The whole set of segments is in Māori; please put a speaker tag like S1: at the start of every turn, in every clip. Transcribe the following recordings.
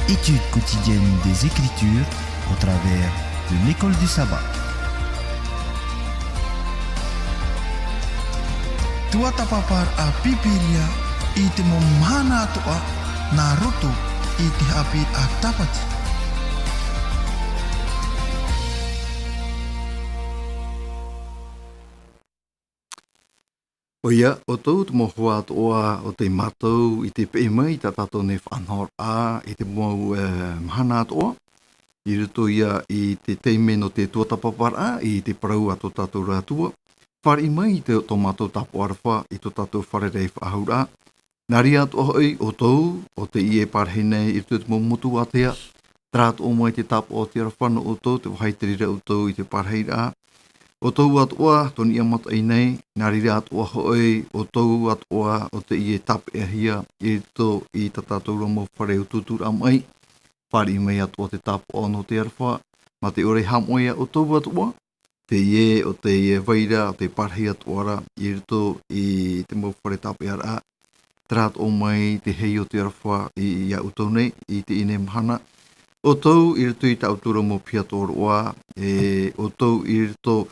S1: Étude quotidienne des Écritures au travers de l'école du sabbat. Tua tapapar a pipiria i te momana toa na roto i te hapi a tapati.
S2: O ia, o tau te mohua atoa o te matou i te peimai ta tato ne whanhor a i te mau mahana atoa. I ruto ia i te teime no te tuatapapara i te parau ato tato rātua. Whare mai i te o matou tapo arwha i to tato wharerei whahaura. Nari atoa hoi o tau o te ie parhene i ruto te momutu atea. Trat o mai te tapo o te arwhana o tau te wahaitirira o tau i te parheira. O tau atoa, toni amata i nei, nari rea atoa hoi, o tau atoa o te ie tap e hia, i to i tatataura mo whare o tutura mai, whare mai atoa te tap o no te arwha, ma te ore hamoia o tau atoa, te ie vaira, o te parhi atoara, i to i te mo whare tap e ara, trat o mai te hei o te arwha i a utau nei, i te ine mahana, o tau i rito i tautura mo piatoroa, o tau i rito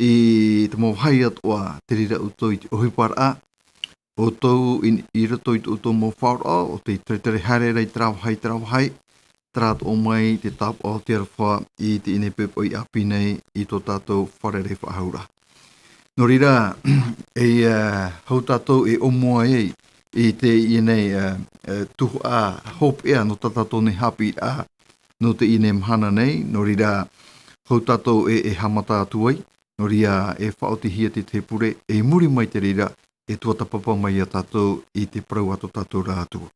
S2: i te mo hai atoa te rira uto i te ohipara, o tau i rito i te uto mo whaura, o te tere hare rei trawhai, trat o mai te tap o te arwha i te ine pepo i api nei i tō tātou wharere whahaura. No rira, hau tātou e omoa i te inei tuhu a hope ea no tātou ne hapi a no te ine mhana nei, no rira hau tātou e hamata atuai, no rira e whaotihia te pure, e muri mai te rira, e tuatapapa mai a tātou i te parau ato tātou rātua.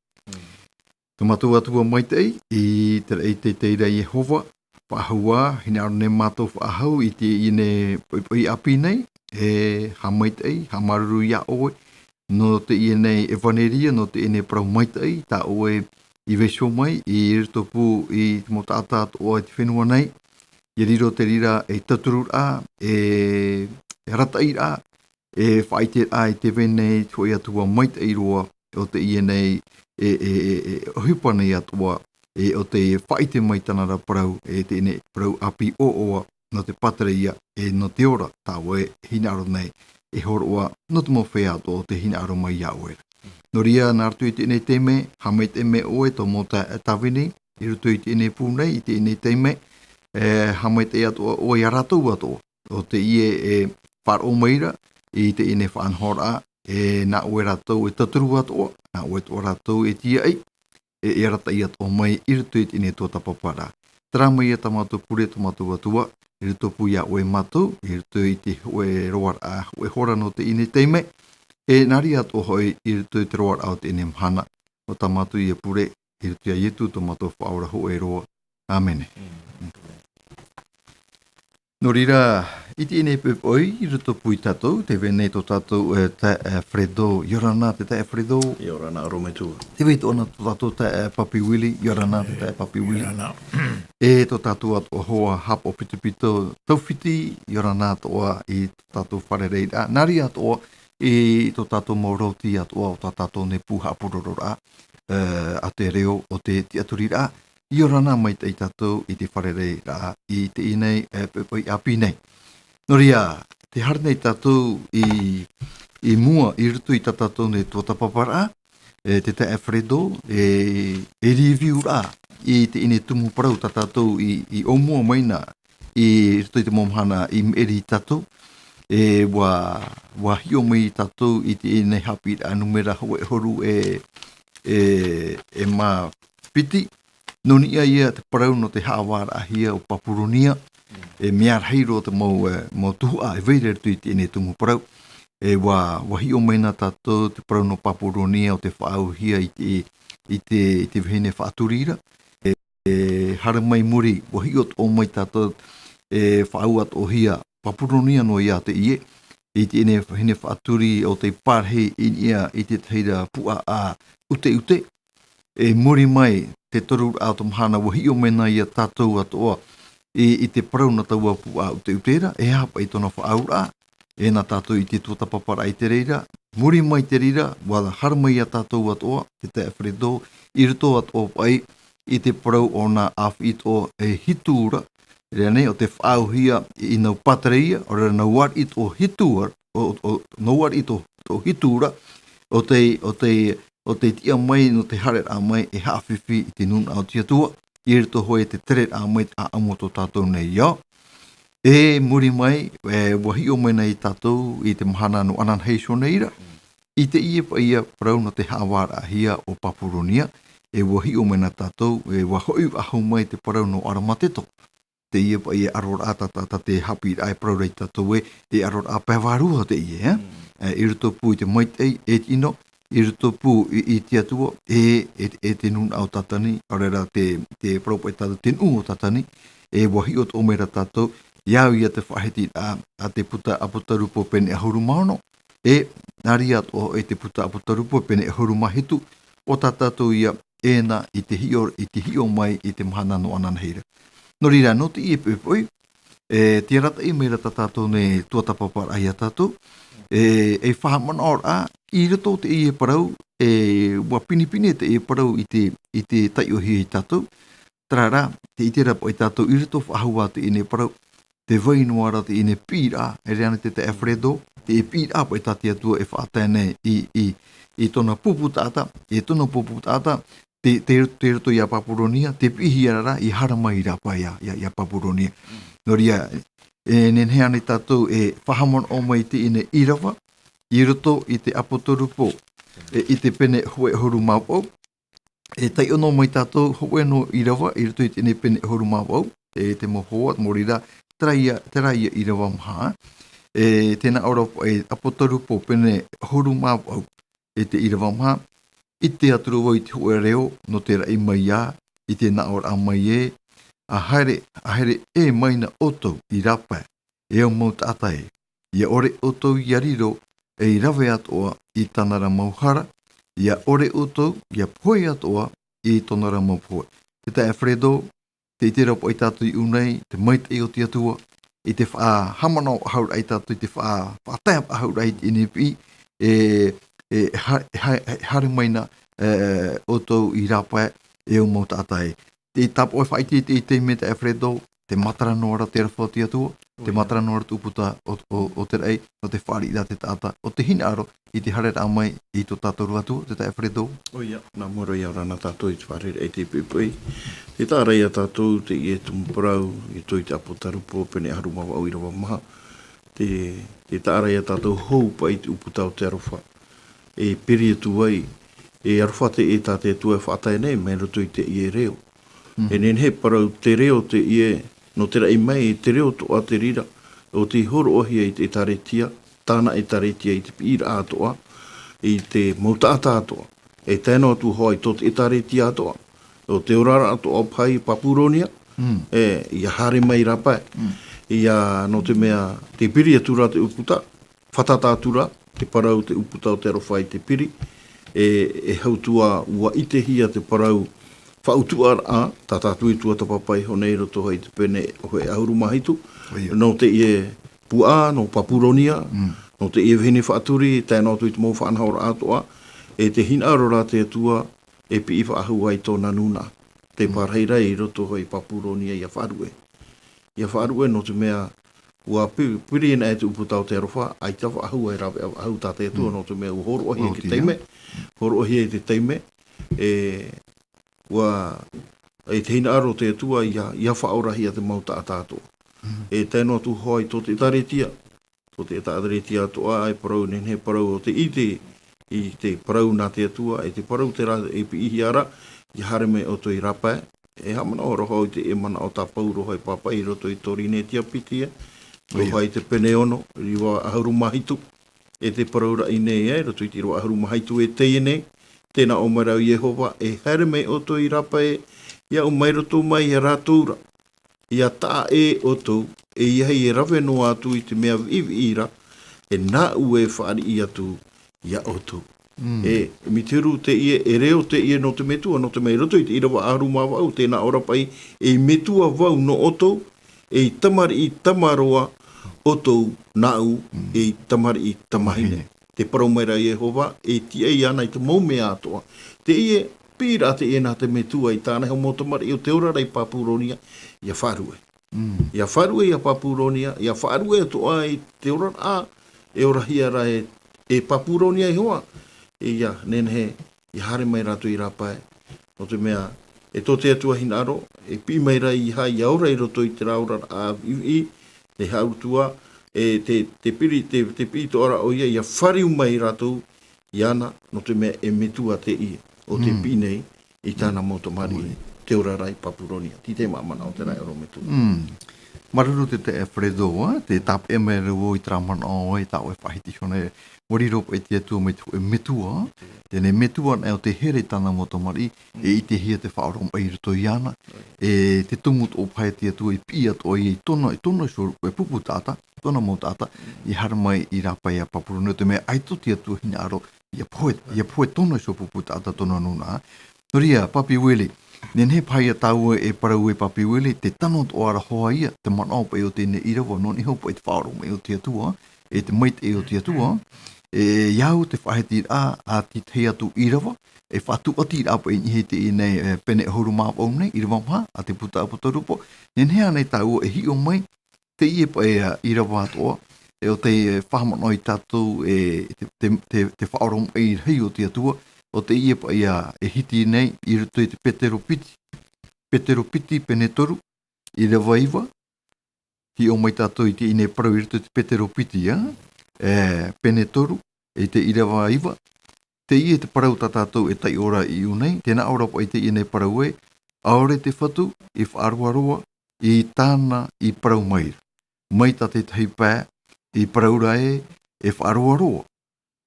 S2: Ka matua atua mai tei, i te teira Jehova, whaahua, hina aro ne mātou whaahau i te ine i api nei, e ha mai tei, ha maruru ia oe, no te ine evaneria, no te ine parau mai tei, tā oe i vesho mai, i rito pū i te motata o te whenua nei, i riro te rira e taturur a, e ratair a, e whaite a i te venei tui atua maita i roa o te ia nei ohipa nei atua, o te whaite mai tanara parau, te ine parau api o oa no te patareia, no te ora tāua e hina aro nei, e horoa no te mo whea ato o te hina aro mai iauera. No ria nā ratu i te ine teime, hamei teime oe tō mō tawini, i rutu i te ine pūnei, i te ine teime, hamei te atoa oe a rātou atoa, o te ie e whar o meira, i te ine whanhora, nā oe rātou e taturu atoa, nā oe tō rātou e tia ei, e rata i atoa mai, i rutu i te ine tō tapapara. Tara mai e tamātou pure tamātou atua, i rutu puia oe mātou, i rutu i te oe roar a oe hora no te ine teime, e nari ato hoi i rutu i te roar au te ine mhana, o tamatu i e pure, i rutu i etu tamatu whaura ho e roa. Amen. No rira, iti ine pepoi, i roto pui tatou, te vene to tatou te Fredo, Yorana te Fredo,
S3: Yorana Rometua.
S2: te veit ona to tatou te Papi Willi, Yorana te Papi Willi.
S3: Yorana.
S2: E to tatou at o hoa hap o pitipito tauwhiti, Yorana to oa i to tatou wharereira. Nari at oa i to tatou mauroti at oa o to tatou ne puha apurorora a te reo o te tiaturira. Yorana mai te tatou i te wharereira i te inei pepoi api nei. Noria, te harnei tatou i mua i rutu i tatou ne tuata papara, te te Alfredo, e review ra i te ine tumu parau tatou i o mua maina i rutu i te momhana i meri tatou, wa hio mai tatou i te ine hapi a numera hoe horu ma piti, noni ia te parau no te hawara ahia o Papuronia, mea heiro te mau tuhua e veire rutu i te ine tumu parau, wa hio maina tatou te parau no Papuronia o te whaauhia i te vihine whaaturira. Hara mai muri, wa hio o mai tatou whaauat o hia Papuronia no ia te ie, i te ine vihine whaaturi o te parhe in ia i te teira pua a ute. Muri mai te toru a to mahana wa hio maina ia tatou atoa i te parau na taua pua ute-utera, e hapa i tona whaaura, e na tātou i te tuata papara i te reira, muri mai te reira, wala haramai a tātou atoa, te te Alfredo, i ruto atoa pai, i te parau o nā awhit o hituura, rea nei, o te whaauhia i nau patareia, o rea nau war it o hituar, nau war it o hituura, o te tia mai no te harer a mai e hawhiwhi i te nun au tiatua, i ruto hoi te tere a mai a amoto tātou nei iau. E muri mai, wahi o mai nei tātou i te mahana no anan heiso neira, i te ie pa ia parau no te hawara ahia o Papuronia, e wahi o mai na tātou, e wahoi ahau mai te parau no aramateto. Te ie pa ia aror atata te hapi ai parau rei tātou e aror a pewarua te ie, i ruto pū i te maitei e tino, i ruto pū i te atua e te nun au tatani, arera te propo e tātou te nu o tatani, e wahi o mera tātou, iau ia te whaheti a te puta aputarupo pene e horu maono, e nari ato e te puta aputarupo pene e horu mahitu, o tātou ia ena i te hio mai i te mahana no anan heira. No rira, no te ie pepoi, te rata i meira tātou ne tuata papara ai a tātou, e whahamana ora, i rato te ie parau, wa pinipine te ie parau i te taiohi i tātou, trara, te itera po i tātou, i rato whahua te ine parau, te wainoara te ine pira, e reane te Alfredo, te pira po i tātia tua e whaatene i tona puputata, te rato i a Papuronia, te pihi arara i haramai rapa i a Papuronia. Noria, nenheane tātou e whahamon o mai te ine irawa, i rato i te apotorupo, i te pene hoe horu mawau, e tai ono mai tātou hoe no irawa, i rato i te ine pene horu mawau, te mohoa, morira, te raia irawa maha, tēnā ora apotorupo pene horu mawau, te irawa maha, i te aturua i te hoe reo, no te rai mai a, i te nā ora a mai a haere e maina oto i rapa, e o mau tātai, ia ore oto i ariro, e i rawe atoa i tanara mauhara, ia ore oto, ia poe atoa i tonara maupoe. Te te Alfredo, te itera po i tātou i unei, te maite i o te atua, i te wha hamana o haura i tātou, i te wha tēp a haura i te inepi, hare maina o tau i rapa e o mau tātai. Te tapo e whaiti i te me te Alfredo, te matara noara te rafo te atua, te matara noara tuputa o te rei, o te whari i te tāta, o te hina aro i te harer amai i to tātoru atua, te Alfredo.
S3: Oia, nā moro i rana tātou i te wharere e te pipui. Te tārei a tātou te i e tumuparau, i toi te apotarupo, pene harumawa au i rawa maha. Te tārei a tātou hou pa i te uputau te arofa. E peri atu ai, e arofa te e tāte tua whaatai nei, mai roto i te i e reo. E nen he parau te reo te i e, no te rai mai te reo toa te rira, o te horo ohia i te taretia, tāna e taretia i te pira atoa, i te mautata atoa. E tēnā atu hoi tot e taretia atoa, o te orara atoa pai Papuronia, i a hare mai rapai. Ia no te mea te piri atura te uputa, whatata atura, te parau te uputa o te arowhai te piri, e hautua ua ite hia te parau whautuar a, tā tātui tua ta papai honei roto hoi te pene o he ahuru mahitu, no te ie pua, no papuronia, no te ie vihini whaaturi, tēnā tui te mou whaanhaora atoa, e te hina arora te atua, e pi iwa ahu ai tōna nuna, te parheira i roto hoi papuronia ia wharue. Ia wharue no te mea, ua piri ena e te uputau te arofa, ai tawa ahu ai rawe ahu tā te atua, no te mea ua horo ahi e ke teime, horo ahi e te teime, ua e te hina aro te atua, ia whaorahi a te mauta a tātou. E tēnā tu hoi tō te taretia, tō te taretia atoa, e parau nenhe parau o te ite, i te parau nā te atua, e te parau te rā e pi ihi ara, i hare me o toi rapae, e hamana o roho i te e mana o tā pau roho i papa i roto i torine tia pitia, roho i te pene ono, i wa ahuru mahitu, e te paraura i nei e, roto i te roa ahuru mahitu e teie nei, tēnā o marau Yehova, e hare me o toi rapae, ia o mai roto mai e rātoura, ia tā e o tau, e iai e rawe no atu i te mea vivi ira, e nā ue whaari i atu, ia o tau. E mi tiru te ie, e reo te ie no te metua, no te mei roto i te irawa aru mā wau, tēnā ora pai, e metua wau no otou, e i tamari i tamaroa otou nāu, e i tamari i tamahine. Te paraumera Yehova, e ti ei ana i te maume atoa. Te ie, pira te ie nā te metua i tāna heo motamari, i o te ora rei Papuronia, ia wharue. Ia wharue ia Papuronia, ia wharue atoa i te ora a, e ora hiara e Papuronia i hoa. Ia, nenhe, i hare mai rato i rapae, no te mea, e tō te atua hinaro, e pi mai rai i hai aura i roto i te raura a i, te hautua, e te piri, te piri to ora o ia, ia whariu mai rato i ana, no te mea e metua te i, o te pinei, i tāna motomari, te ora rai Papuronia, ti te mamana o te rai oro metua.
S2: Maruru te Alfredo, te tap e mai reo i tramana o e tau e whahiti hone, wari ropo e te atua me tu e metua, tēne metua nai o te here tāna motomari, e i te hia te whaorom e rito i ana, e te tumut o pai te atua i pia to i tona so e pupu tāta, tona mo tāta, i hara mai i rapai a Papuronia, te mea aito te atua hina aro, ia poe tona so pupu tāta tona nuna. Noria, Papi Wele, nenhe pai a tau e parau e Papi Wele, te tanot o ara hoa ia, te manao pa e o tēne irawa, non i hopo e te whaorom e o te atua, e te mait e o te atua, e iau te whaheti a ti te atu irawa, e whatu ati apa i nihe te i nei pene huru māpau nei, irawa mha, a te puta rupo, nenhea nei tau e hi o mai, te ie pa e irawa atoa, e o te whahamano i tātou te whaorom e i hei o te atua, o te ie pa e hiti nei, i ruto i te petero piti pene toru, irawa iwa, hi o mai tātou i te ine parau i ruto i te petero piti, pene toru, e te irawa iwa, te ie te parau tātou e tai ora i unei, tēnā ora po i te ine parau e, aore te whatu, i whaaruaroa, i tāna i parau maira. Mai tā te tahi pā, i paraura e whaaruaroa.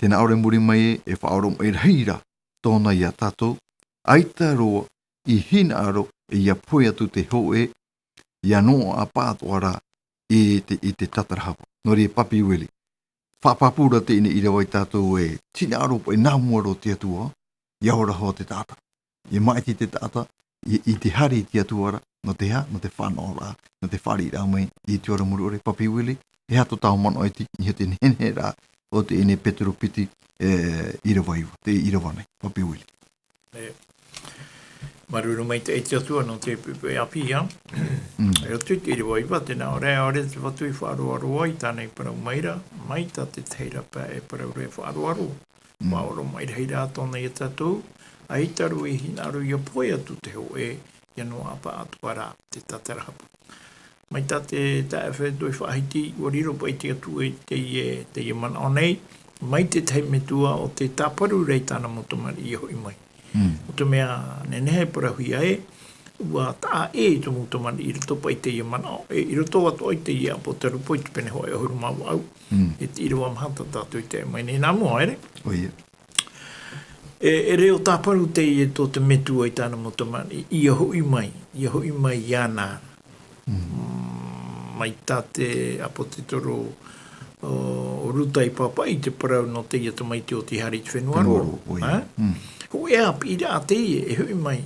S2: Tēnā aore muri mai e whaarom e reira, tōna ia tātou, aita roa, i hina aro, e ia poe atu te hoe, ia noa a pātoara i te tatarahapa. Nori e Papi Wele. Whapapura te ine ira wai tātou e tina aropo e nāmuaro te atua, ia ora hoa te tāta. I maiti te tāta, i te hari te atuara, no te ha, no te whanora, no te whari rā mai, i te ora muru ore Papi Wele, e hato tau mano e ni te nene rā, o te ine Petero Piti ira waiwa, te ira wanei, Papi Wele.
S4: Maruru mai te eti atua no te pepe api ia. E o tui te iri waiwa, tēnā ore te watu i whaaroaroa i tānei parau maira, mai tā te teira pā e parau re whaaroaroa. Maoro mai reira tōna i tātou, a i taru i hinaru i a poe atu te ho e, ia no apa atuara te tatarahapa. Mai tā te tae doi whaahiti, o riro pa i te atu e te ie mana o nei, mai te tei metua o te tāparu rei tāna motomari i hoi mai. O te mea nenehe parahuia e, ua tā e to motomari i roto pa i te ia mana o, i roto atu i te ia po te rupo i te pene hoa e huru mau au, e te irawa mahata tātou i te mai nei nā mua ere. E reo tāparu te i tō te metua i tāna motomari, i a hoi mai i ana. mai tā te apo te toro o ruta I papa I te parau no te ia mai te o te hari te whenuaro. Ho e a pira a te ie, e hui mai,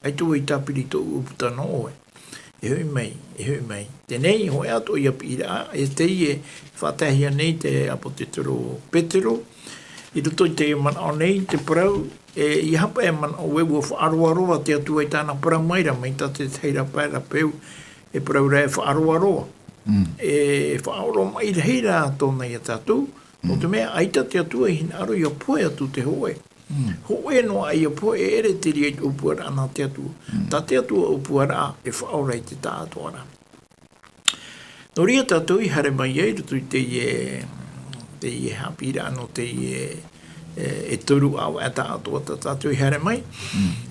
S4: ai tō I tāpiri tō uputa no oe. E hui mai. Tenei, ho e a tō ia pira, e te ie whatahia nei te apo te toro petero, I roto I te mana o nei, te parau, I hapa e mana o wewa whaaroaroa te atua I tāna paramaira, mai tā te teira pēra peu, e parau rea whaaroaroa. E whaaro mai reira tōna I a tātou, o te mea aita te atua I hina aro I a poe atu te hoe. Hoe no ai a poe e ere te ria I upuara ana te atua. Tā te atua upuara e whaora I te tātuara. No ria tātou I hare mai ei, rutu I te ie hapira ano te e turu au e tātua tātou I hare mai.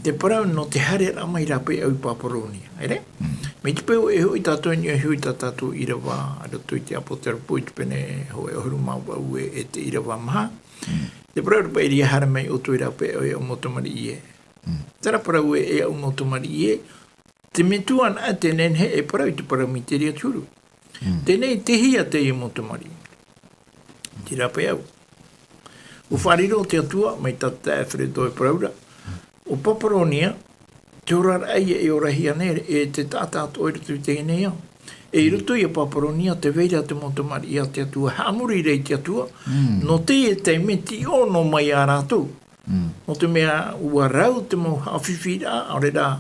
S4: Te parau no te hare ra mai rape au Paparonia. Ere? Me te peo e hui tātou ni a hui tātou I rawa, rutu I te apo te rapo I te pene hoe ohuru mau au e te I rawa maha. Te parau pa ria hare mai o tui rape e o motomari ie. Tera parau e o motomari ie, te metuan a te nenhe e parau I te parau mi te ria turu. Tenei te hia te I motomari. Te rape au. O whariro te atua, mai tata e wheredo e paraura. O Paparonia, te ora aia e ora hiane e te tātātu oira tu te enea. E I rutu I a Paparonia te veira te motomari I a te atua, hamuri rei te atua, no te e te meti ono mai a rātou. No te mea ua rau te mau hawhiwhira, aure rā,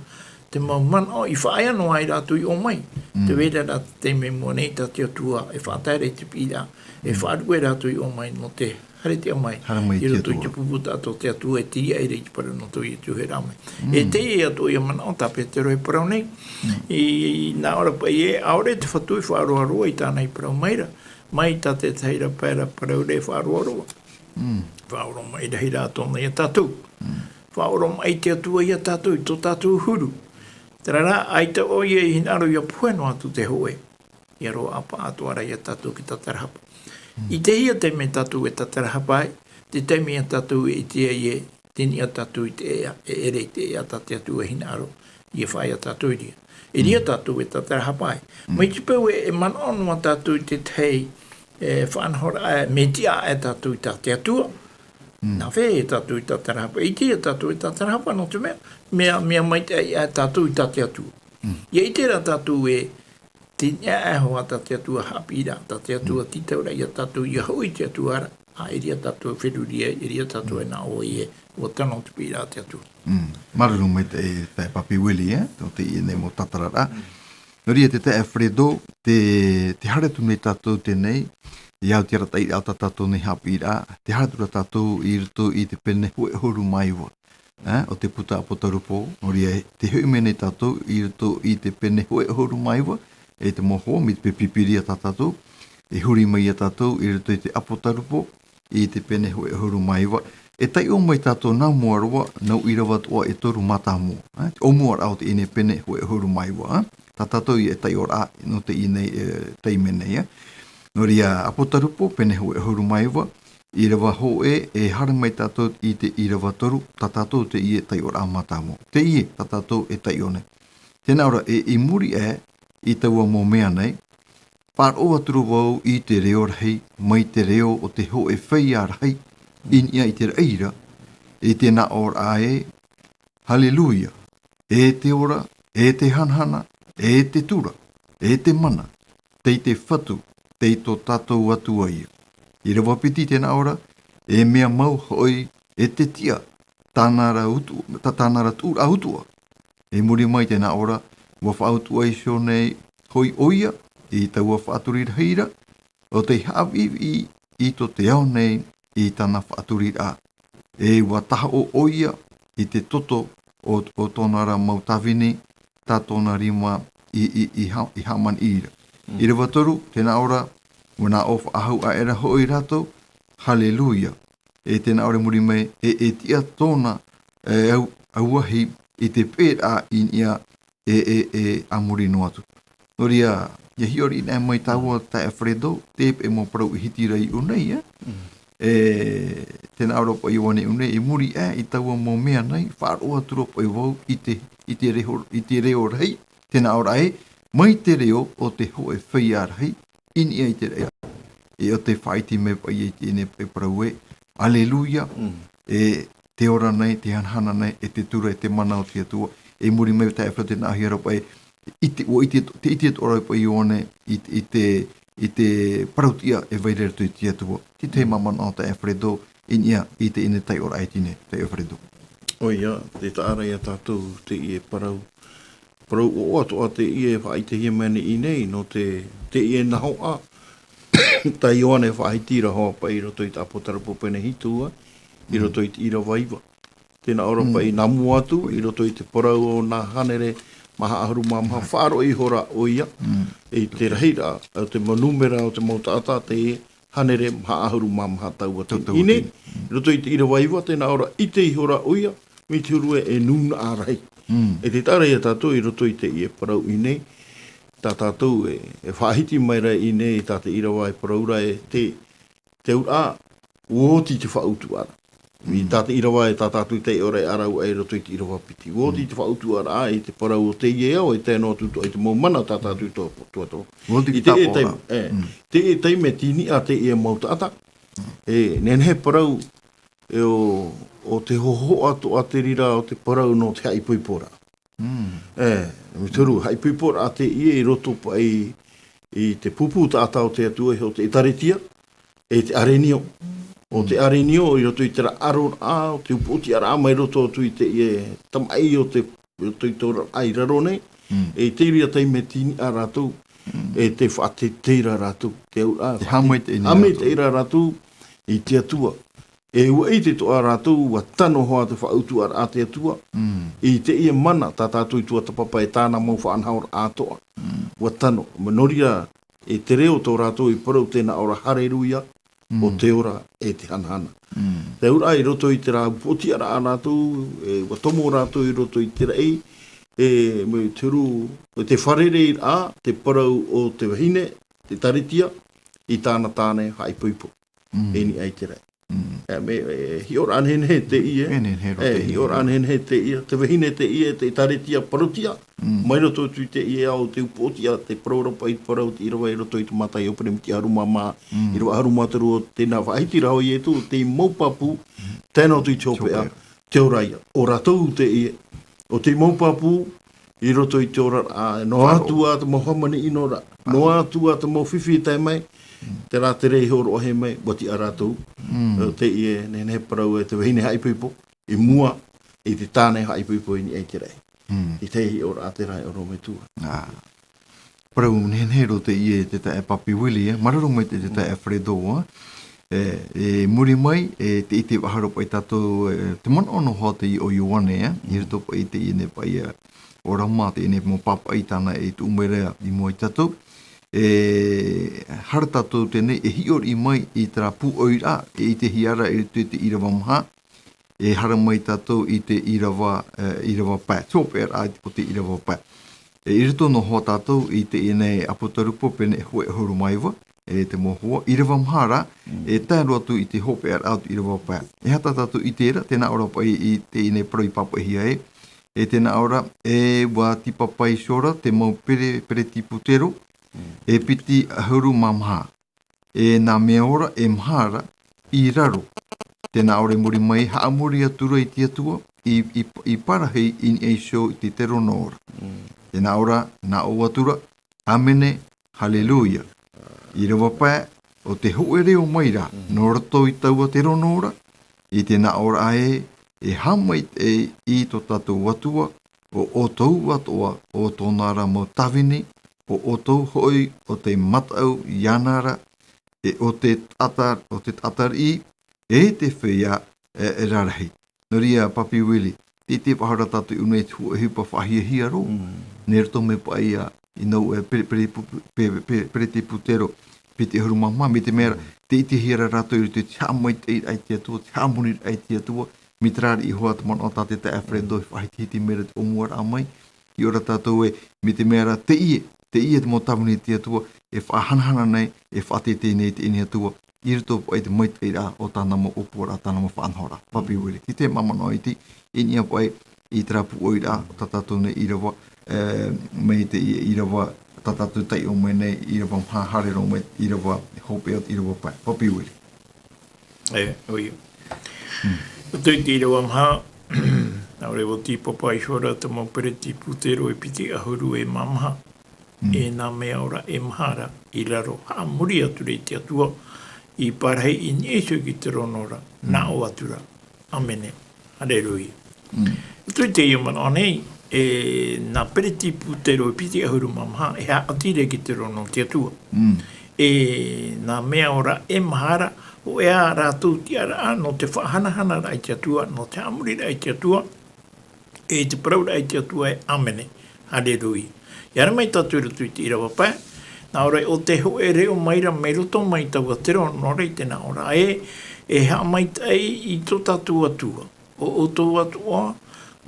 S4: te mau mana I whaia no ai rātou I o mai. Te veira rā te me mua nei ta te atua, e whātaire te pira, e whaarue rātou I o mai no te hare te amai. I rutu I te puputa ato te atua e tia e rei te para no tui e tuhe rame. E te e ato I a mana o tape te roi parau nei. I nā ora pa I e aore te whatui whaaroaroa I tāna I parau maira. Mai ta te teira pēra parau re whaaroaroa. Whaoro mai rahi rā tōna I a tātou. Whaoro mai te atua I a tātou, tō tātou huru. Tera rā, ai te oie I hinaro I a pueno atu te hoe. I aro apa atu ara I a tātou ki tatarahapa. I te hia te me tātou e tatarahapai, te te mea tātou e te e tini a tātou I te e ere te e a tātou atu e hinaro I e whai a tātou ria. E ria tātou e tatarahapai. Mai te pau e manonu a tātou te tei whanhora me tia e tātou I tātou atua. Nā whē e tātou I tatarahapa. I te tātou I tatarahapa no te mea. Mea mai te e tātou I tātou atua. Ia I te ra tātou e tini e hoa tātou atua hapira, tātou atua titaura I a tātou I a hoi te atua ara. A e ria tātou wheruria, e ria tātou e nā o e o tano te pira te atua.
S2: Maruru mai te e papi wili, tō te I nei mo tatarara. No ria te Fredo, te haretu nei tātou tenei, I au te ratai au tātou nei hapira, te haretu tātou I rutu I te pene hue horu maiwa. O te puta apotarupo, no ria te hui mene tātou I rutu I te pene hue horu maiwa, e te moho, mi te pipiria tātou, e huri mai a tātou, I rutu I te apotarupo, I te pene hoi huru maiwa. E tai o mai tātou nā mua roa, nau I rawa toa e toru mata mua. O mua rao te ine pene hoi huru maiwa. Tā tātou I e tai o rā, no te ine tei menei. No ria apotarupo, pene hoi huru maiwa, I rawa hoe e hara mai tātou I te I rawa toru, tā tātou te I e tai o rā mata mua. Te I e, tā tātou e tai o nei. Tēnā ora, I muri I taua mō mea nei, pār o aturu wau I te reo rahi, mai te reo o te ho e whai a rahi, in ia I te reira, e tēnā ora ae, haleluia, e te ora, e te hanhana, e te tura, e te mana, tei te whatu, tei tō tātou atua ia. I rawa piti tēnā ora, e mea mau hoi, e te tia, tānara tūra utua. E muri mai tēnā ora, wa whautua I sio nei hoi oia, I taua whaaturir heira, o te hawiwi I to te ao nei I tana whaaturir a. E wa taha o oia I te toto o tōna ra mautawini, tā tōna rima I haman ira. I rewa toru, tēnā ora, wana o whaahau a era hoi rato, haleluia. E tēnā ora muri mai, e tia tōna auahi I te pēra I ia amuri no atu. No ria, ia hiori nē mai tāua ta e Fredo, te mo parau I hiti rai unei, tēnā ora pa I wane unei, I muri I tāua mō mea nei, whāroa turo pa I wau I te reo rei, tēnā ora mai te reo o te ho e whaiarahi, ini ai te reo. E o te whaiti me pa i te ine e praue, aleluia, e te ora nei, te hanhana nei, e te tura e te mana o te atua, e muri me te awha te nahi ara pai, te iti et ora pa i one, i te parautia e vairere tu i te atua, te mamana o te awharedo, inia i te ine tai ora aitine, te awharedo.
S3: O ia, te taara ia tātou te i e parau. Parau o atoa te i e whai te hiemene i nei, no te i e naho a. Tai oane whai tira hoa pa i roto i te apotarapo pene hitua, i roto i te ira waiwa. Tēnā ora pa i namu atu, i roto i te parau o nā hanere maha aharu maha whāro i hora o ia. E te rahira, o te manumera o te mautaata, te e hanere maha aharu maha tau atu. Ine, i roto i te ira waiwa, tēnā ora i te i hora o ia, mi te urue e nuna ārai. E te tāra ia tātou i roto i te i e parau i nei, tā tātou e whahiti mai rai i nei, tā te irawa e paraura e te ura uoti te whautu ara. I tā te irawa e tā tātou te ora e arau e roto i te irawa piti. Uoti te whautu ara a i te parau o te i au e tēnā tuto i te maumana tā tātou tuato.
S2: Uoti ki tāpora.
S3: Te e teime tini a te i e mautata. E nenhe parau e o te hoho atu a te rira o te parau no te haipuipora. Mi turu, haipuipora a te i roto pa i te pupu tātau te atua o te itaretia, e te arenio. O te arenio i roto i te aron a, o te upoti ara mai roto atu i te i tamai o te roto i tōra ai rarone, e te iria teime tini a rātou, e te whaate teira rātou. Te
S2: hamai te ina
S3: hame teira rātou i te atua. E ua i te toa rātou, ua tano hoa te whautu ar a te atua. I te ia mana, tā tātou i tua tapapa e tāna mau whaanhaur ātoa. Ua tano, manoria e te reo tō rātou i parau tēnā ora hareruia, o te ora e te hanahana. Te ura i roto i te rā poti ara a rātou, e ua tomo rātou i roto i te rei, e me te ru, te wharere i a, te parau o te wahine, te taritia, i tāna tāne haipuipo. Eni ai te rei. Hi ora anhenhe te ia, hi ora anhenhe te ia, te wahine te ia, te taritia parotia, mai roto tu te ia o te upotia, te parauropa i parau, te irawa i roto i te matai o premiti haruma mā, i roa haruma taru o tēnā whaiti rao i etu, te maupapu, tēnā tu i tōpea, te oraia, o ratou te ia, o te maupapu, i roto i te ora, no atua te mohamani inora, no atua te mawhiwhi tai mai, te rā te rei horo ahe mai, wati a rātou, te ie, ne parau e te wahine haipuipo, i mua, i te tāne haipuipo i ni ei te rei. I te hi ora a te rai oro me tua.
S2: Parau, ne ro te ie te tae Papi Willi, mararo mai te tae Alfredo, muri mai, te ite waharo pai tātou, te mana ono hoa te i o Ioane, i rito pai te ine pai o Rama, te ine mo papa i tāna e tu umerea i mua i tātou. Hara tātou tēnei, e hiori mai i tā pu oira, e i te hiara e te irawa maha, e hara mai tātou i te irawa pā, tōpea ai o te irawa pā. E irito no hoa tātou i te ine apotarupo pene hoe horo maiwa, e te mohua, irawa mahara, e tāru atu i te hopea au te irawa pā. E hata tātou i tēra, tēnā ora pai i te ine paroi papa hia e tēnā ora, e wā tipapai sora, te mau pere tipu tero, e piti ahuru mamha. E nā mea ora e mahara i raro. Tēnā ore muri mai haamuri atura i te atua i parahei in e show i te tero no ora. Tēnā ora nā o atura, amene, haleluia. I rewa pā o te hoe reo maira, no rato i taua tero no ora. I tēnā ora e hamai i to tātou atua, o tau atua o tōnara mo tawini, o tau hoi, o te matau, yanara, o te tatar i, e te whea e rarahi. Noria Papi Willi, te pahara tātou unei hupa whahia hiaro, nerato me paia i nau pere te putero, pe te huru mamma, me te mera, te iti hira rato i te tiamai te ai te atua, tiamuni ai te atua, mitrari i hoa te mana o tate te Alfredo, whahiti mera te omuara amai, i ora tātou me te mera te ie te mo tamuni te atua, e whahanahana nei, e whatete nei te ine atua, i rito po te maitei rā o tāna mo opora, tāna mo whanhora, Papi Willi. Ki te mamano iti, inia po i trapu oi rā, o tātou nei i rawa, me te i rawa tatatu tai o mene i rawa mpahare ro me i rawa hope out i rawa pai. Papi wiri.
S4: Oi. Tui te rawa mha, nā rewa ti papa i hora te maupere ti putero e piti ahuru e mamaha. E nā mea ora e mahara i raro ha muri atu rei te atua i parhei i nyesu ki te ronora nā o atura. Amene. Aleluia. Tui te iu mana anei, nā pere ti putero e piti ahuru mamaha e ha atire ki te rono te atua. E nā mea ora e mahara o e a rātou ti ara no te whahanahana rai te atua, no te amuri rai te atua, e te parau rai te atua e amene. Aleluia. Iara mai tatu rutu i te irawa pai, nā ora o te ho e reo maira me roto mai tau a tero no rei te nā ora e ha mai tai i tō tatu atua. O tō atua,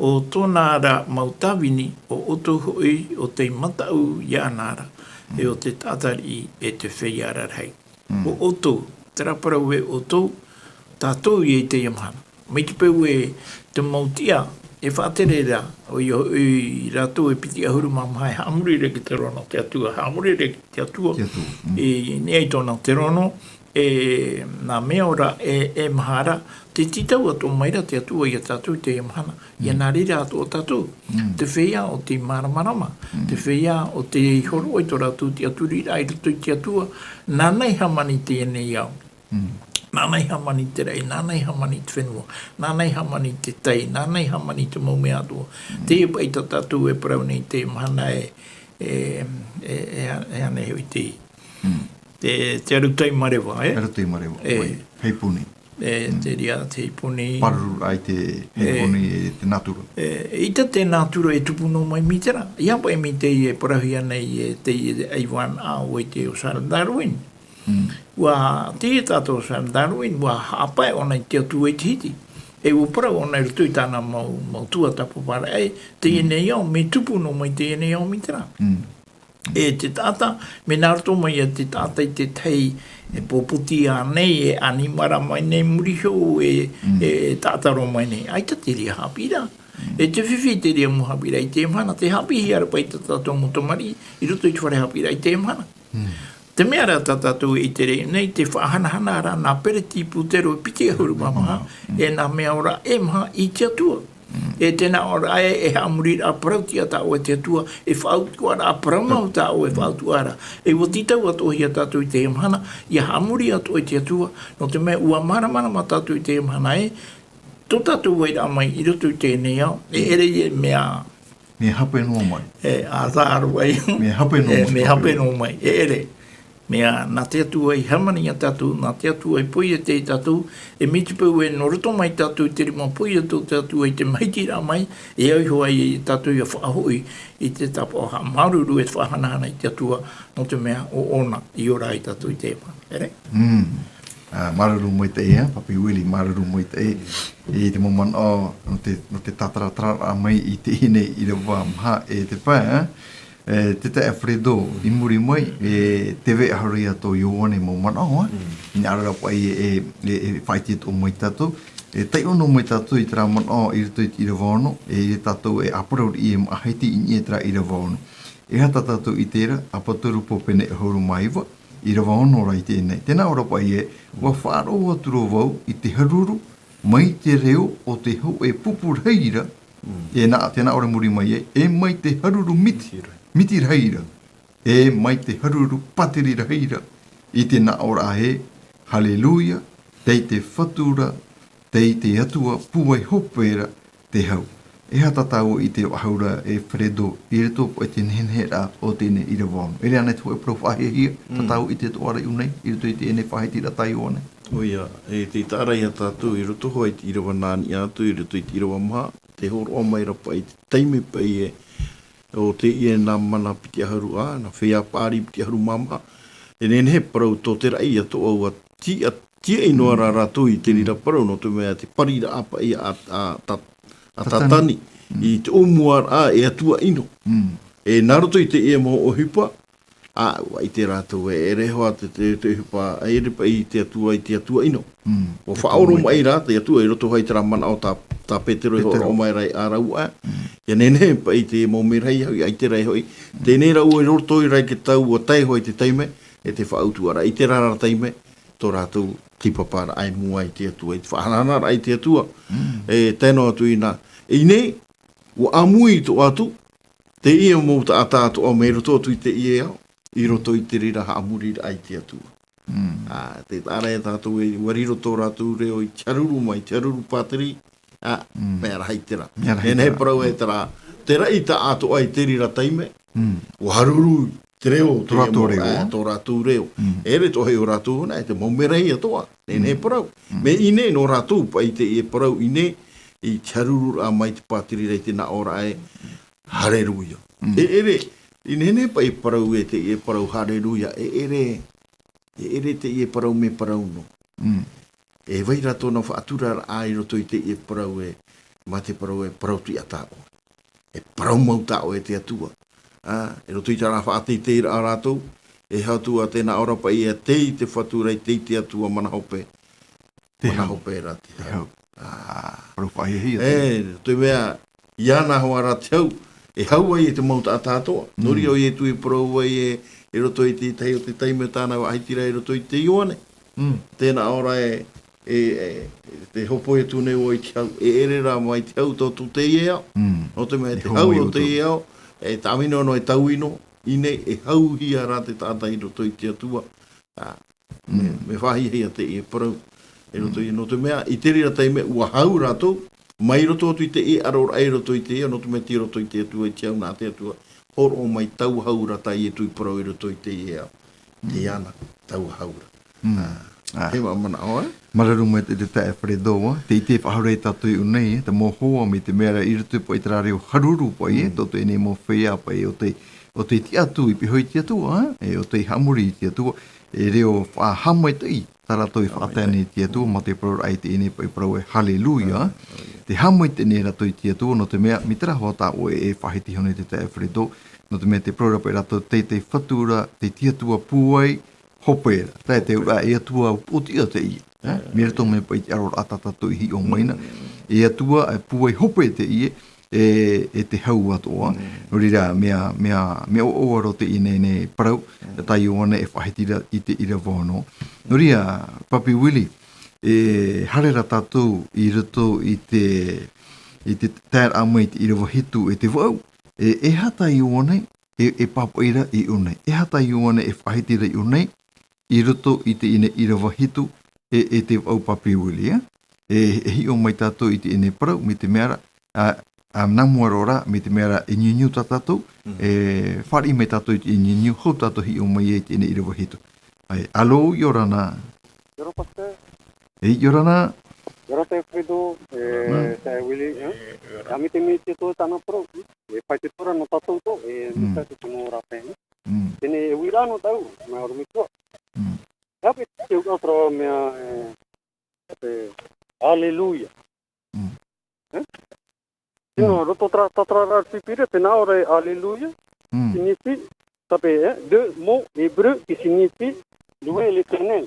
S4: o tō nāra mautawini, o tō hoi o te matau ia nāra, e o te tātari e te wheiara rei. O tō, te raparau e o tō, tātou i te iamhana. Mai te peu e te mautia, e whaaterera o i rātou e piti ahuru mamahai, haamurire ki te rono te atua, haamurire ki te atua, e nei tōna te rono, e nā mea ora e mahara, te titau ato maira te atua i a tātou te iamhana, i a nā rira ato o tātou, te whea o te maramarama, te whea o te horo i tō rātou te aturira, i rato i te atua, nānei hamani te enei au. Nānei hamani te rei, nānei hamani te whenua, nānei hamani te tei, nānei hamani te maume atua. Te e pai tātou e parau nei te mahana e ane hui te. Te arutai marewa, e?
S2: Arutai marewa, hei puni.
S4: Te ria te puni.
S2: Pararu ai te hei puni e te natura.
S4: Ita te natura e tupuno mai mitera. Ia pai mi te e parahi anei e te aiwan a o e te o Charles Darwin. Wa te tātou Charles Darwin, wa hapai ona i te atu e tihiti. E upara ona i rutu i tāna mau tua tapapara e te enei au, me tupu no mai te enei au mitera. E te tāta, me nārto mai e te tāta i te tei e pōputi a nei, e animara mai nei muriho, e tātaro mai nei. Ai ta te ria hapira. E te whiwhi te ria mu hapira i te mana, te hapi hiara pai te tātou mutomari, i rutu i te whare hapira i te mana. Te mea rā tātou i te rei, nei te whahanahana rā nā pere ti putero e piti ahuru mamaha, e nā mea ora e maha i te atua. E tēnā ora e hamuri rā parauti a tāo e te atua, e whautua rā paramau tāo e whautua rā. E watitau atohi a tātou i te imhana, i hamuri ato i te atua, no te mea ua maramana ma tātou i te imhana e, tō tātou wei rā mai i roto i tēnei au, e ere e mea...
S2: Me hape no mai.
S4: E a tāru ai.
S2: Me hape no mai.
S4: Me hape no mai, e ere. Mea nā te atua i hamani a tātou, nā te atua i poi a te tātou, e mitipau e noroto mai tātou te rima poi a tō tātou i te maiti rā mai, e au hoa i tātou i a whaahoi i te tapa o ha maruru e whahanahana i te atua, no te mea o ona i ora i tātou i te ema. Ere?
S2: Maruru mo i te ea, papi Willi, maruru mo i te e, i te moman o, no te tatara mai i te ine i rewa maha e te pai, te te Alfredo i muri mai e te ve ahari ato Ioane mo manao i nga arara pai e whaiti o mai tatou e tai ono mai tatou i tera manao i rito i rewaono e tatou e aparauri i e mahaiti i nie tera i rewaono e hata tatou i tera apatoru popene e horu maiwa i rewaono rai tēnei tēnā ora pai e wa whaaro aturo wau i te haruru mai te reo o te hau e pupu reira e nā tēnā ora muri mai e mai te haruru miti raira, e mai te haruru pateri raira, i te nā ora he, haleluia, tei te whatura, tei te atua, puai hopera, te hau. E hata tau i te wahaura e Fredo, i reto po e te nenhera o tēne i rewaono. E rea nei tō e profahe hia, tatau i te toara iunei, i reto i te ene whaheti ra tai o nei.
S3: Oia, e te tārai a tātou, i roto hoa i te irawa nāni atu, i roto i te irawa maha, te horo o mai rapa i te teime pai e, o te ie nā mana piti aharu a, nā whea pāri piti aharu mama. E nene he parau tō te rai a tō au a tia e noa rā rātou i te rira parau no te mea te parira apa i a tatani. I te omuar a e atua ino. E naroto i te e mo o hipa, a i te rātou e rehoa te hipa, e repa i te atua ino. O whaoro mai rā, te atua i roto hai tera mana o tā petero e horo o mai rai ārau a. Ia nene pa i te mō merei hau, ai te rei hoi. Tēnei rau e roto i rai ke tau o tai hoi te teime, e te whaautu ara. I te rara teime, tō rātou tipapara ai mua i te atua. I te whahananara ai te atua. E tēnō atu i nā. I nei, o amui tō atu, te ia mō ta atātu o me roto atu i te ia au, i roto i te rira haamuri ai te atua. Te tāra e tātou e wariro tō rātou reo i charuru mai, charuru pāteri, mea rahai tera. Nene parau e tera, tera i ta ato ai te rira taime, o haruru te reo, tō rātou reo. Ere tō hei o rātou hona, e te maumerei atoa, nene parau. Me ine no rātou pa i te e parau ine, i charuru a mai te pāteri rei te na ora e hareruia. Ere, i nene pa i parau e te e parau hareruia, ere te e parau me parau no. E waira tōna whaatura ai roto i te e parau e, ma te parau e parau tui atao. E parau mau tao e te atua. E roto i tara whaatei te ira a rātou, e hautua tēnā ora pa i a te i te whatura i te atua mana hope. Mana hope e rā te hau.
S2: Parau whahihia.
S3: Te mea, iana hoa rā te hau, e hau ai e te mau tātātoa. Nori au i e tui parau ai e roto i te tei o te teime tāna wa haitira e roto i te ioane. Tēnā ora te hopo e tūne o i te hau, e ere rā mai te hau tō te iea, o te mea te hau o te iea, e tāmino no e tauino, ine e hau hia rā te tātai roto i te atua. Me whahihia te e parau, e roto i no te mea, i te rira teime ua hau rātou, mai roto atu i te e arora ai roto i te e, no te mea ti roto i te atua i te au nā te atua, horo o mai tau haura tai e tui parau i roto i te ea, te ana, tau haura. He mana oa.
S2: Mararu mai te tae wharedoa, te i te whaharei tātou i unei, te mō hoa me te mea i rutu po i te rāreo haruru po i, tō te ene mō whea po i o te ti atu i pihoi ti atua, o te hamuri i ti atua, e reo whahamai te i, tarato i whaatane ti atua, ma te parau ai te ene po i parau e haleluia, te hamai te ne rato i ti atua, no te mea mitara hoa tā o e whahiti hone te tae wharedoa, no te mea te parau pa i rato te whatura, te ti atua puai, hopera, tae te ura e atua upotia te i. Mera tō me pai te aror atatatu i hi o maina. E atua e puai hope te i e te hau atoa. Nori rā, mea o aro te i nei parau, tai o ane e whahitira i te ira wāno. Nori rā, Papi Willi, e harera tātou i rato i te tēr amai te ira wahitu e te wau. E hata i o ane, e papaira i o nei. E hata i o ane e whahitira i o nei, i roto i te ine ira wahitu e te au Papi Willi, e hi o mai tātou i te ine parau, me te meara, namuarora, me te meara e niu tātou, e whari me tātou i te niu, hau tātou hi o mai e te ine ira wahitu. Alo, Yorana.
S5: Yoro Pastor.
S2: Yorana.
S5: Yoro te Fredo, te Willi, ami te mi te tō tāna parau, e pai te tora no tātou tō, e mita te tono rapeni. Tēne e wirano tau, mai oro mitua. Hape te uatra mea Alleluia. Tēnā roto tatrara pipire, tēnā ora e Alleluia, signifie, sape, deux mots hébreux qui signifient louer l'Éternel.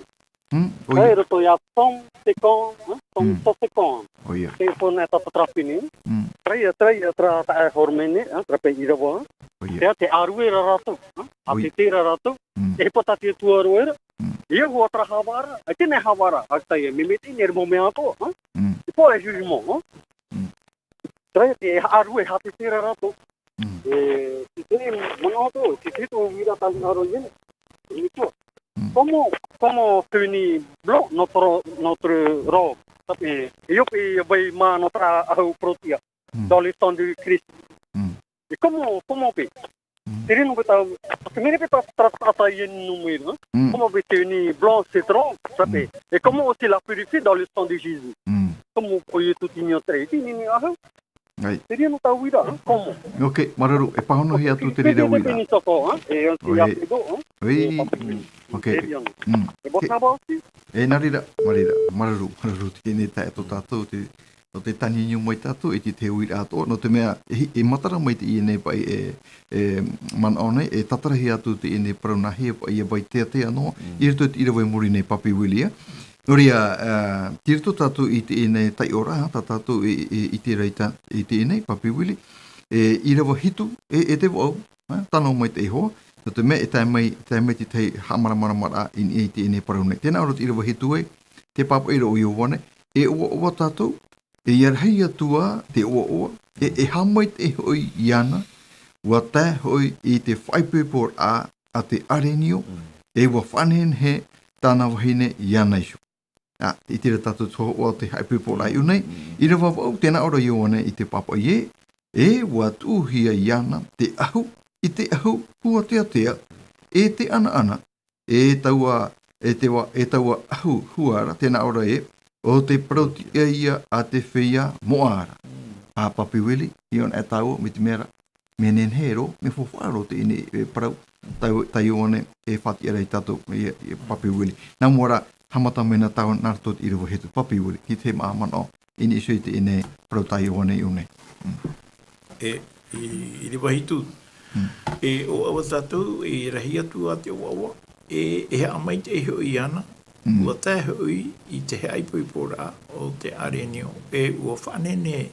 S5: Kai roto ia som sekon, som sekon. Te pone ta patrapini. Trai tra ta hormene, trape irawa. Te aruera rato, apitera rato. E pota te tuaruera. Ia ho tra havara, atene havara, aktai mimiti nermo meato, E po e jugement, Trai te arue apitera rato. Si te monoto, si te to vira talnaro yen. Comment finit blanc notre robe? Io vais notre protia dans le temps du Christ. Et comment fait? C'est une bêta, parce que mes bêta traiter une numère. Comment finit blanc cette robe? Et comment aussi la purifier dans le temps de Jésus? Comment pouvez tout ignorer? Te ria no tau wira, como?
S2: Ok, mararu, e pahono hi atu te ria wira.
S5: Te soko, e anti apido,
S2: Oi, ok.
S5: E bota bauti?
S2: E narira, mararu, te ne tae to tātou, no te tani niu mai tātou, e te wira ato, no te mea, e matara mai te i nei pai man aone, e tatarahi atu te i nei paraunahi, e bai te anō, i rito te irawai muri nei Papi Willi, Noria, tirto tātou i te nei tai ora, tātou i te reita i te nei, Papi Willi, I rewa hitu, te wau, tano mai te iho, te me e tai mai te tei hamara in e te ine parau nei. Tēnā ora te i rewa hitu e, te papa ira o i wane, e oa tātou, e iarhei atua, te oa, e hamai te hoi iana, ua tai hoi i te whaipepor a te arenio, e ua whanhen he tāna wahine iana iso. I tira tātou tō o te haipepor ai unei, i rewa wau, tēnā ora i wane i te papa i e ua tūhia iana, te ahu, i te ahu, hua tea, e te ana, e taua ahu huara, tēnā ora o te prautia ia a te whia moara. A papiwili, i on e tau, me te mera, me nen hero, me fofaro te ine e parau, tai one e whati era i tātou e papiwili. Nā mora, hamata mena tau nārtot i rewa hetu papiwili, ki te maamano, ine iso i te ine parau tai one i une.
S4: I rewa hitu, e o awa tātou, e rahi atu a te oawa, e hea mai te heo i ana, ua tai hoi i te hea ipoipora o te arenio, e ua whanene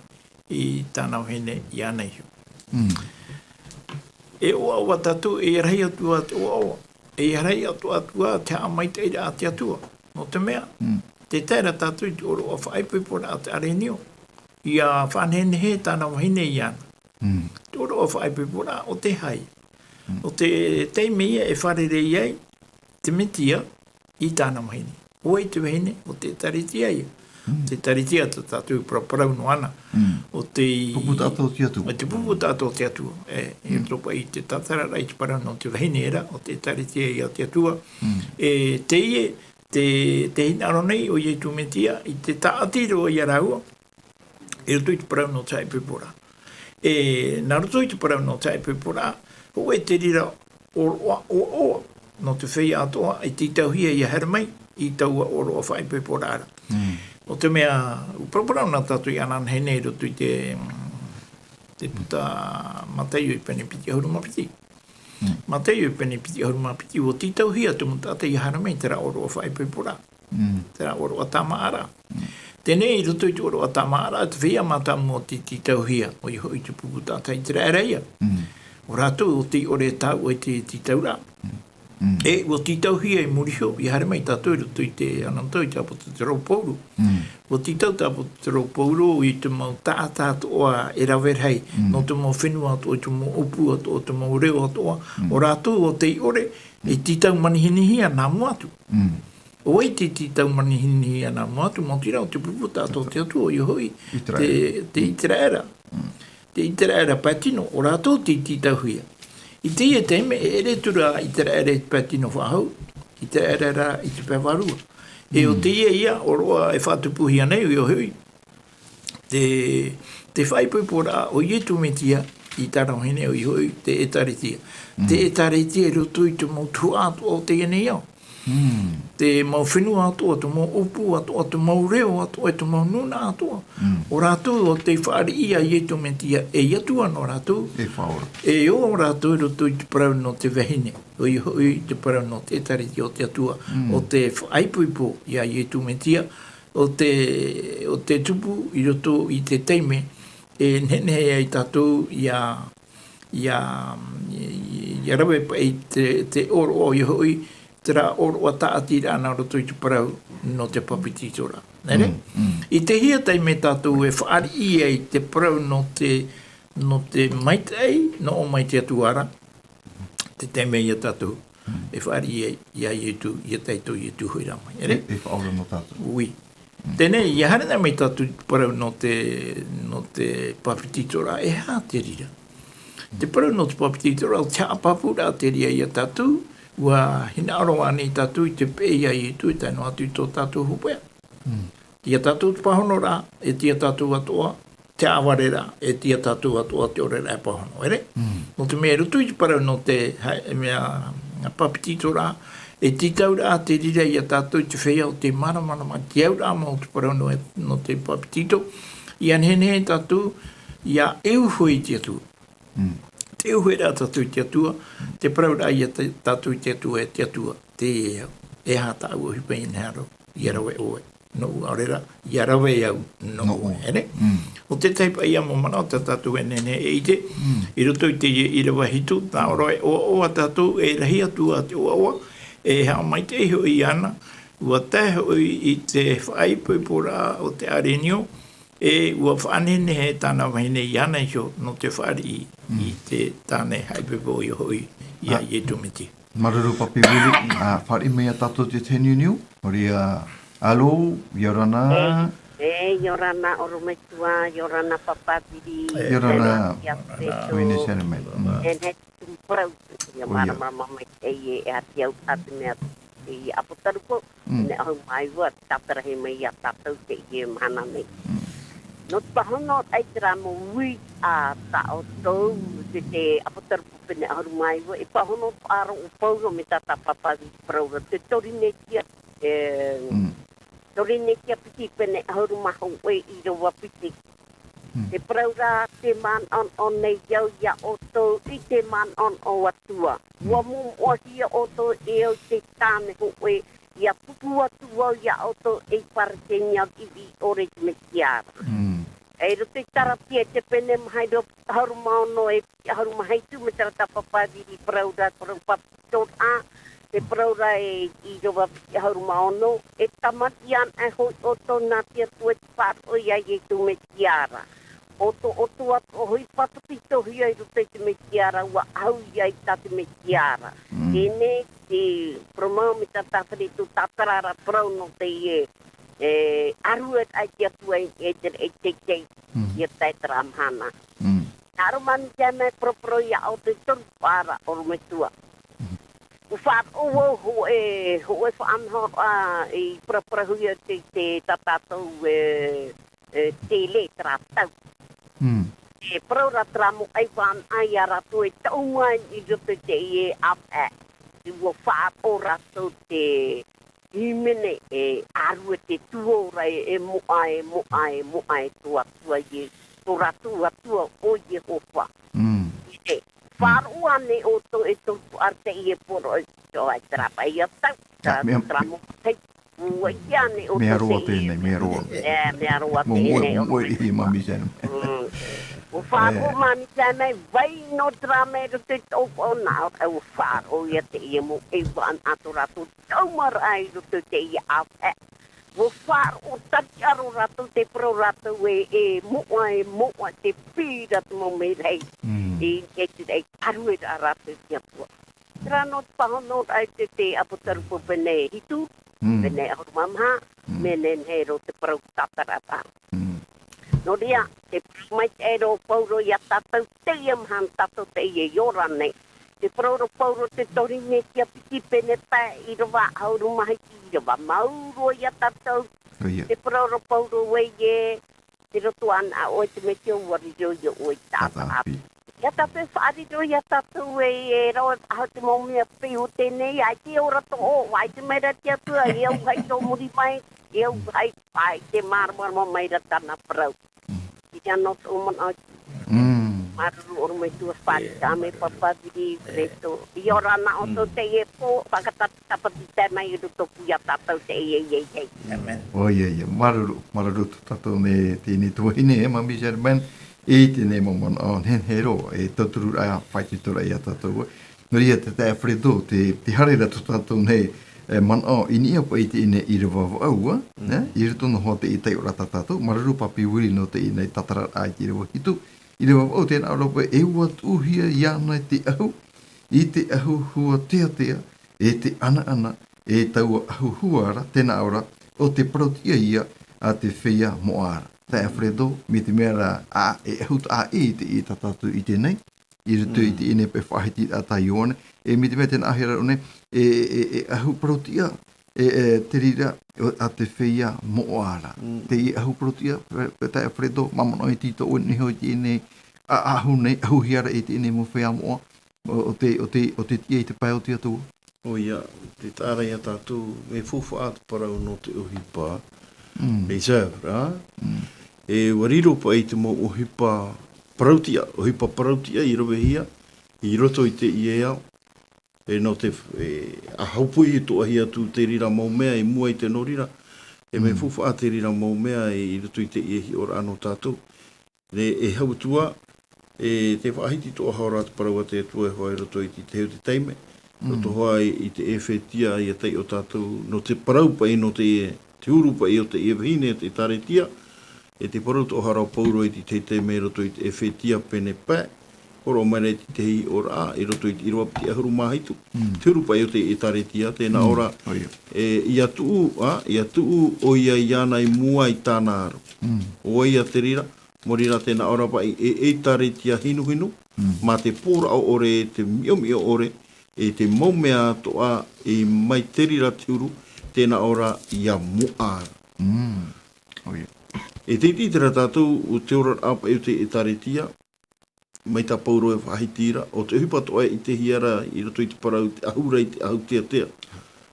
S4: i tāna hene i ana iho. E o awa tātou, e rahi atu a te oawa, e rahi atu a te hea mai te ira a te atua, no te mea, te tēra tātou i te oro a whaipoipora a te arenio, i a whanene he tāna hene i ana. Te oro a whaipepora o te hai. O te teimea e wharere iai, te metia i tāna mahini. Oi te wahine o te taritia ia. Te taritia te tātou parau no ana. O te...
S2: Puputa ato te atua.
S4: O te puputa ato te atua. E tropa i te tatara rai te parau no te wahine era, o te taritia ia te atua. E te ie, te hinaro nei o iei tu metia, i te taatiro i araua, e roto i te parau no tai pepora. E nā roto i te parau no tai pepora, o e te rira o no te whea atoa, i te tauhia i a hermai, i taua o roa whai pepora ara. O te mea, upraparau nā tātou i anan hene roto i te puta Mateio i pene piti ahurumapiti. Mateio i pene piti ahurumapiti, o te tauhia te mutata i haramai, te ra o roa whai pepora. Te ra o roa tamaara. Tēnei i roto i te oro a tamaara, te whea mata mo te tauhia, o i hoi te puputata i te reia. O rātou o te ore tau o te taura. E o te tauhia i muriho, i hare mai tātou i roto i te anantau i te apoto te raupauru. O te tau te apoto te raupauru, i te mau tātātu oa e rawerhei, no te mau whenua ato, o te mau upu ato, o te mau reo ato, o rātou o te ore, e te tau manihinihia nā muatu. O ei te tau manihini ana moatu, mo tira o te puputa ato te atua i hoi, te iteraera. Te iteraera patino, o rātou te tau huia. I te ia teime, e ere tura iteraera i patino whahau, iteraera i te pewarua. E o te ia, o roa e whatupuhi anei i o hoi. Te whaipupora o ietu metia, i tarauhine o i hoi, te etaritia. Te etaritia roto i te mautu ato o te ene iau. Te mau whenua atua, te mau upu atua, te mau reo atua, te mau nuna atua. O rātou o te whaari ia i eto mentia, e atua no rātou.
S2: E whaora.
S4: E o rātou roto i te parau no te wahine, o i te parau no te tariti o te atua, o te whaipuipo ia i eto mentia, o te tupu i roto i te teime, e nene ai tātou ia rawe pa i te oro o i hoi, tera oro a taatira ana roto i te parau no te papititora. Nere? I te hia tai me tātou e whaari ia i te parau no te maitei, no o mai te atuara, te teime ia tātou, e whaari ia i tu, ia taitou i tu hui ramai. Nere?
S2: E whaora no tātou.
S4: Ui. Tēnei, ia harina me tātou parau no te papititora, e hā te rira. Te parau no te papititora, o te hapapura te ria ia tātou, ua hina aroa nei tātou i te peia i tu, i taino atu i tō tātou hupea. Tia tātou te pahono rā, e tia tātou atoa, te aware rā, e tia tātou atoa te ore rā pahono, ere? No te mea rutu i te parau no te mea papitito rā, e titau rā te rira i a tātou i te whea o te maramarama, te au rā mo te parau no te papitito, i anhene tātou, i a euhoi te atua. Te uhe rā tātou te atua, te parau rā i a tātou te atua e te atua, te e hā tāu o hipa i nharo, i arawe oe. no arera ia rawe au no ere o te taipa ia mo mana o te tatu e nene e ite i roto i te i rawa hitu tā ora e oa tatu e rahi atu a te oa e hao mai te iho i ana ua teho i te whaipupura o te arenio e ua whanene he tāna wahine i ana iho no te whari i te tāne haipupo i hoi ia i e tumiti.
S2: Maruru papi wili, whari mea tato te teniu niu, oria alo, Yorana.
S6: Yorana Orometua, Yorana Papapiri.
S2: Yorana, Wini Sereme.
S6: And het tumprau, ya mama e ati au ati mea e aputaruko, ne au mai wa tatara he mai ya tatau te e mana nei. No pahono ai tra mo wi a ta o to te aputaruko pene au mai wa e pahono aro o paugo me tata papapi pro te torine kia Torine kia piti pene hauru maho e i roa piti. Te praura te man on nei iau ia oto i te man on o atua. Ua mum o hia oto e o te tāne ho e ia pupu atua ia oto e paretenia i ore me kiara. E ro te tarapia te pene mahai hauru maono e hauru mahai tu me tarata papadiri praura papitot a. Te praura e i roa hauru maono, e tamatian e hoi oto nā tia tue te whāro ia i tu me kiara. Oto ato hoi patapito hia i rute te me kiara, ua au ia i tate me kiara. Tēne, te promau me tatawhari tu tatarara prauno te e aruet ai tia tue e te ia taitara amhana. Naro mani tia me propro ia o te toru para o rumetua. Ufat ho e whaamho i praprahuia te tatatou te letra tau. E praura tramo ai whan ai a rato e taunga i roto te e ap e. I ua whaat o rato te himene e arua te tuora e moa e tua i to rato atua o i hofa. Whaarua ne o to e tofu arte i e poro e to ai trapa i a tau. Tramo tei. Ua ia ne o to te i e.
S2: Mea roa tēnei, mea roa.
S6: Mea roa tēnei.
S2: Mo i mami sēne.
S6: O whaarua mami tēnei, vai no trame ro te tofu o nao. E o whaaro ia te i e mo e wan ato rato. Taumar ai ro te i a e. O whaaro o tati aro rato te pro rato e moa te pira tu mo me rei. I te arue a rato kia pua. Trano pahono ai te aputarupo pene hitu, pene ahurumamha, menen hero te parau tatarata. No ria, te mai ero pauro ia tatau te iamhan tatau te ie yorane. Te pauro pauro te torine kia piti pene tae i rawa aurumahi i rawa mauro ia tatau. Te pauro pauro weye, te rotuan a oe te metio wario i oe tatarata. Ia tape whaarido ia tatu e rau hau te maumia pihu tēnei, ai te ora to o, ai te meira tia tua, i au hai tō muri mai, i au hai pai te marmar meira tana prau. I te anot o man au, maruru oru mai tua whaari tāme papadiri, reto, i ora na o tō te e po, whakatapati tēnei i ruto puia tātou te e.
S2: Amen. O ia, maruru tātou ne tēnei tuahine e mami Sherman, e tēnei momon on hen hero e taturu a whaititura i a tātou. No ria te Alfredo, te harera tu tātou nei man o ini apa i te ine i rewa aua, i rito no hoa te i tei ora tātou, maruru papi wiri no te ine tatara ai te rewa hitu, i rewa au tēnā aropa e ua tuhia iana te ahu, i te ahu hua tea, e te ana, e taua ahu huara, tēnā ora, o te protia ia a te whia moara. Te Alfredo, me te mea e ahut a e te i tatatu i tēnei, i rutu i te ine pe whahiti a tai ione, e me te mea tēnā ahera one, e ahu protia, te rira a te whia moara. Te i ahu protia, te Alfredo, mamano i tito o niho i te ine, ahu hiara i te ine mo whia moa, o te tia i te pai o tia tua.
S3: O ia, te tārai a tātou, me fuwha atu parau no te uhipa, reserve, e wariro pa i te mo ohipa parautia i rowe hia, i roto i te iea, e no te a haupui i toa hia tu te rira mau mea i mua i te norira, E me fufu a te rira mō mea i rutu i te iehi ora anō tātou. E hautua, te whaahiti toa haora te paraua te atua e hoa i roto i te heu te teime. Roto hoa i te e whetia i a tei o tātou, no te parau pa i no te uru pa i o te e vahine, te taretia. E te parau toa haora o pauro i te teime roto i te e whetia pene pē. Oro mai te te hi ora a, i roto i te iroa piti ahuru mahitu. Te uru pa i o te e taretia, tēnā ora i atu o ia i ana i mua i tāna aro. O ia te rira, mo rira tēnā ora pa i e taretia hinu, ma te pōra o ore, te mio ore, e te maumea toa i mai te rira te uru, tēnā ora i a mua. E te tira tātou o te ora apa i o te e taretia, mai tā pauro e whahitira, o te hupa toa i te hiara i roto i te parau, te ahura i te ahu tea,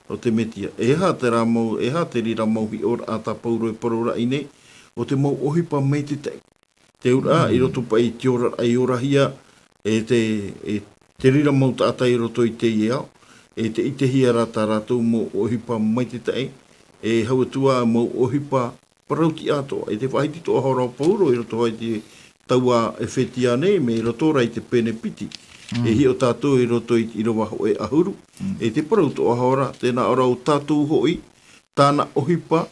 S3: o te metia. E ha te rira mauhi ora a tā pauro e parora i nei, o te mau ohipa mei te tei. Te ura i roto pa i te ora ai ora hia, e te rira mau tātai i roto i te iau, e te i te hiara tā rātou mau ohipa mei te tei, e hauatua mau ohipa parauti atoa, e te whahiti toa haura o pauro i roto i te taua e whetia nei me i roto rai te pene piti. E hi o tātou i roto i roa ho e ahuru. E te parau toa haora, tēnā ora o tātou hoi, tāna ohipa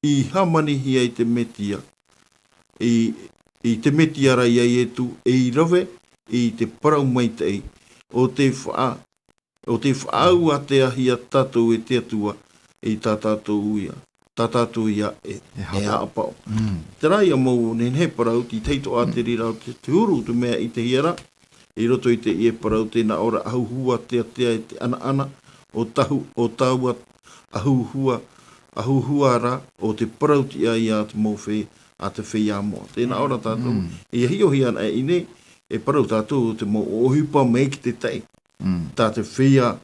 S3: i hamani hia i te metia. I te metia rai ai etu e i rawe i te parau mai tei. O te whaau a te ahia tātou e te atua i tā tātou ia. Tā tātou ia e haapao. Te rai a mau nenhe parau, ti teito a te rira o te uru tu mea i te hiara, i roto i te ie parau tēnā ora ahuhua te atea i te ana, o taua ahuhua ra, o te parau ti a ia te mauwhi a te whia moa. Tēnā ora tātou, i hiohi ana e ine, e parau tātou te mau ohipa mei ki te tei. Tā te whia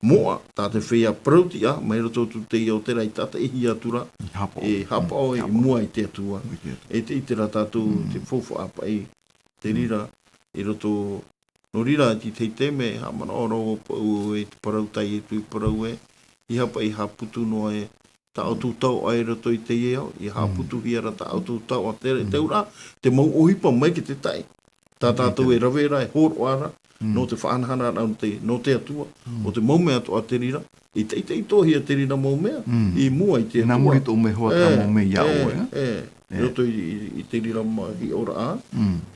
S3: moa, tā te whia prautia, mai roto tu te o te rai tata ihi atura, e hapao e mua i te atua. E te itera tātou te fofo apa i te rira, i roto no rira i te teme, hamana oro o pau e te parau tai e tui parau e, i hapa i haputu noa e ta o tūtau ai roto i te ieo, i haputu hiara ta o tūtau a te ura, te mau ohipa mai ki te tai. Tā tātou e rawera e horo ara, no te whaanahana no te atua, o te maumea toa te rira, i te tohia te rira maumea, i mua i te atua.
S2: Nā muri tō me hoa tā maumea iau,
S3: roto i te rira i ora a,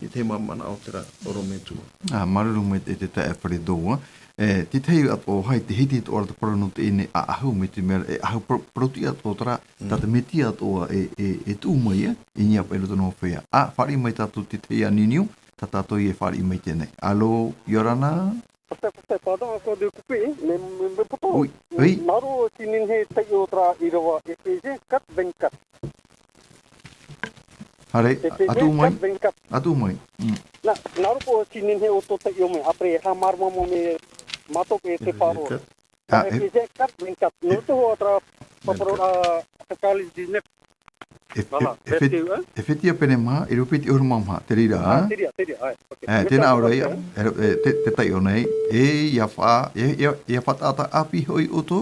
S3: i te mamana o te ra oro me tua.
S2: Maruru me te tae whare doa. Te tei ato hai te hiti to ora te parano te ene a ahu me te mera, e ahu proti ato tara, tā te meti atoa e tū mai i nia pa i roto no whea. Whare mai tātou te tei aniniu, tā tātou i e whare mai tēnei. Alo, Yorana?
S5: Pastai, pādang ako de kupi, me puto.
S2: Oi.
S5: Naro tinin he tei o tra i rawa, e kat venkat.
S2: Hare, atu mai? Atu mai.
S5: Naro po tinin he o to tei o me, apre ha marma mo me matok e te paro. E kat venkat. No to o tra paparo a kalis di nek.
S2: E whetia pene maha, e rupiti uru mamha, te rira, ha? Tēnā ora ia, te tai o nei, ia whataata api hoi o tō,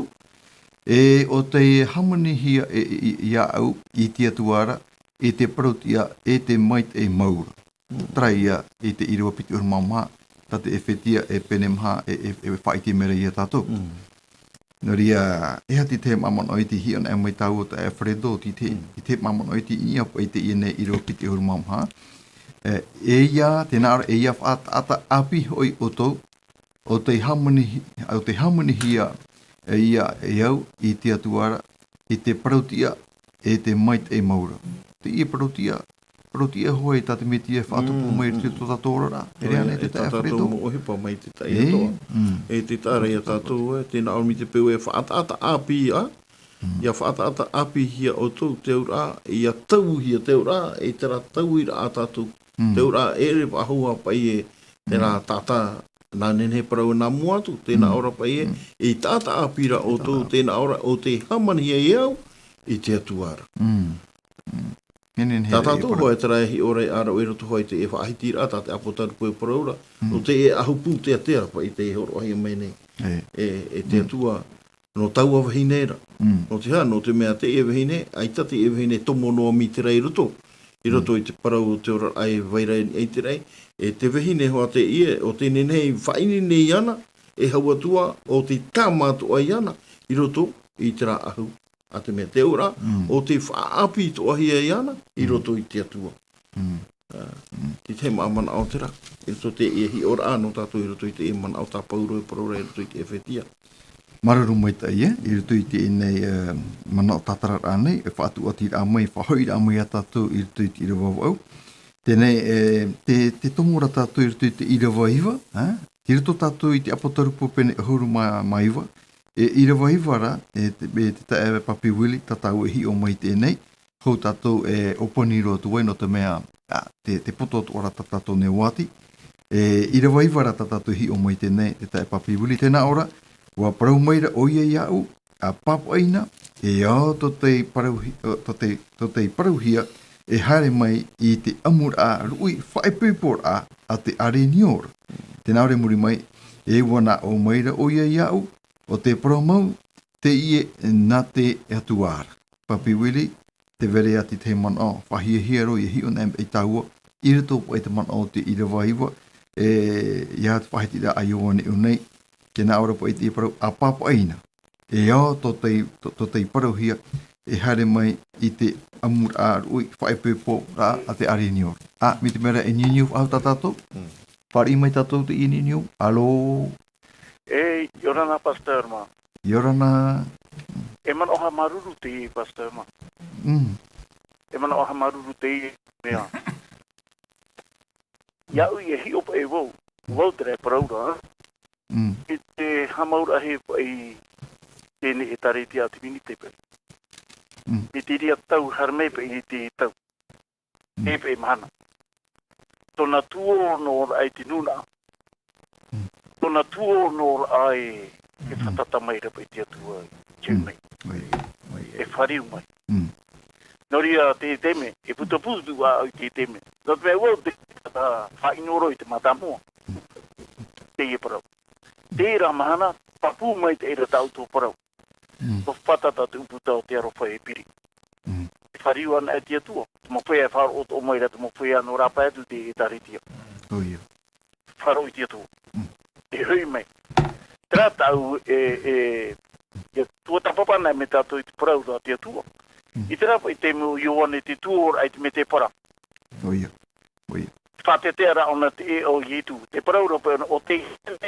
S2: o te hamani hia ia au i tia tuara, e te parutia, e te mait e maura. Trai ia, e te irua piti uru mamha, tate e whetia e pene maha, e whaiti mera ia tātou. No ria, e hati te mamon o iti hion e mai tau o ta e Fredo, ti te mamon o iti ia po iti ine i ro piti uru mamha. E ia, tēnā ora, e ia whaata api hoi o tau, o te hamani hia e ia e au i te atuara, i te parautia, e te mait e maura. Te ia parautia hoi tā te meti e whaatupu mai te tota tōrara. E rea nei te tae Fredo.
S3: Tātou mo ohipa mai te tae atoa. E te tāra ia tātou e, tēnā aurmi te peu e whaataata api ia. Ia whaataata api hia o tau te ura, ia tau hia te ura, e tera tau ira a tātou. Te ura e repa ahua pai e tēnā tātā nā nene parau nā muatu, tēnā ora pai e tātā apira o tau, tēnā ora o te hamani hia iau, i te atuara. Tā tātou hoa e tera hi ora e ara o ero tu hoa te e whaahitira, tā te apotaru koe paraura, o te e ahupu te atea pa i te e horo ahi mai nei. E te atua no tau a wahine ra. No te hā, no te mea te e wahine, ai tati e wahine tomo noa mi te rei roto. I roto i te parau te ora ai wairei ni te rei. E te wahine hoa te ie, o te nenei whaini nei ana, e hauatua o te tāmatu ai ana, i roto i te rā ahu. A te mea te ora, o te whaapi to ahi ai ana, i roto i te atua. Ti te maamana o te ra. I roto te e hi ora ano tātou i roto i te e mana o tā pauro e parora i roto i te e whetia.
S2: Mararu mai tai i roto i te nei mana o tātara rānei, e whaatu ati rā mai, whahoi rā mai a tātou i roto i te irawau au. Tēnei, te tomora tātou i roto i te irawa iwa, ti roto tātou i te apotarupu pene huru maiwa, e irawa iwa ra, te tae papi wili, tātou e hi o mai tēnei, hou tātou e oponi roa tuai no te mea, te poto ora tātou ne wati, e irawa iwa ra tātou hi o mai tēnei, te tae papi wili, tēnā ora, wa parau maira o ia iau, a papu aina, e au to te parauhia, e haere mai i te amur a rui whaepupor a te are niora. Tēnā ore muri mai, e wana o maira o ia iau, o te parau te ie nā te atuara. Papi wili, te vere ati te man o, whahia hiero i hion em e taua, i rato po e te man o te irawa iwa, ia te whahiti ra aioane unei, tēnā ora po e te parau a papu aina. E au to te parauhia e haere mai i te amur a rui whaepepo rā a te are nior. Mi te mera e niniu au tātou? Whari mai tātou te i niniu? Alo?
S7: E, Yorana Pastor ma.
S2: Yorana?
S7: E mana oha maruru te i Pastor ma. E mana oha maruru te i mea. Iau i e hi opa e wau. Wau tere paraura, I te hamaura he i tēne e tare te ati mini te pere. I te ria tau harmei pe i te tau. E pe mahana. Tōna tuo nō ai te nuna. Tōna tuo nō ai e whatata mai rapa i te atua i mai. E whariu mai. Noria te teme, e puta putu a au te teme. Nō te mea wau te whainoro i te matamua. Te e parau. Tērā mahana, papu mai te era tau tō parau. Ko whatata te uputa o te aropa e piri. E whariu ana e te atua. Te mawhea e wharo o tō mai ra, te mawhea no rapa etu te e taritia. Wharo i te atua. E hui mai. Tērā tau e tua tapapana me tātou i te parau da te atua. I tērā pa i te mu ioane te tuor ai te me te para. Whate te ara ona te e o yitu. Te paraura pe o te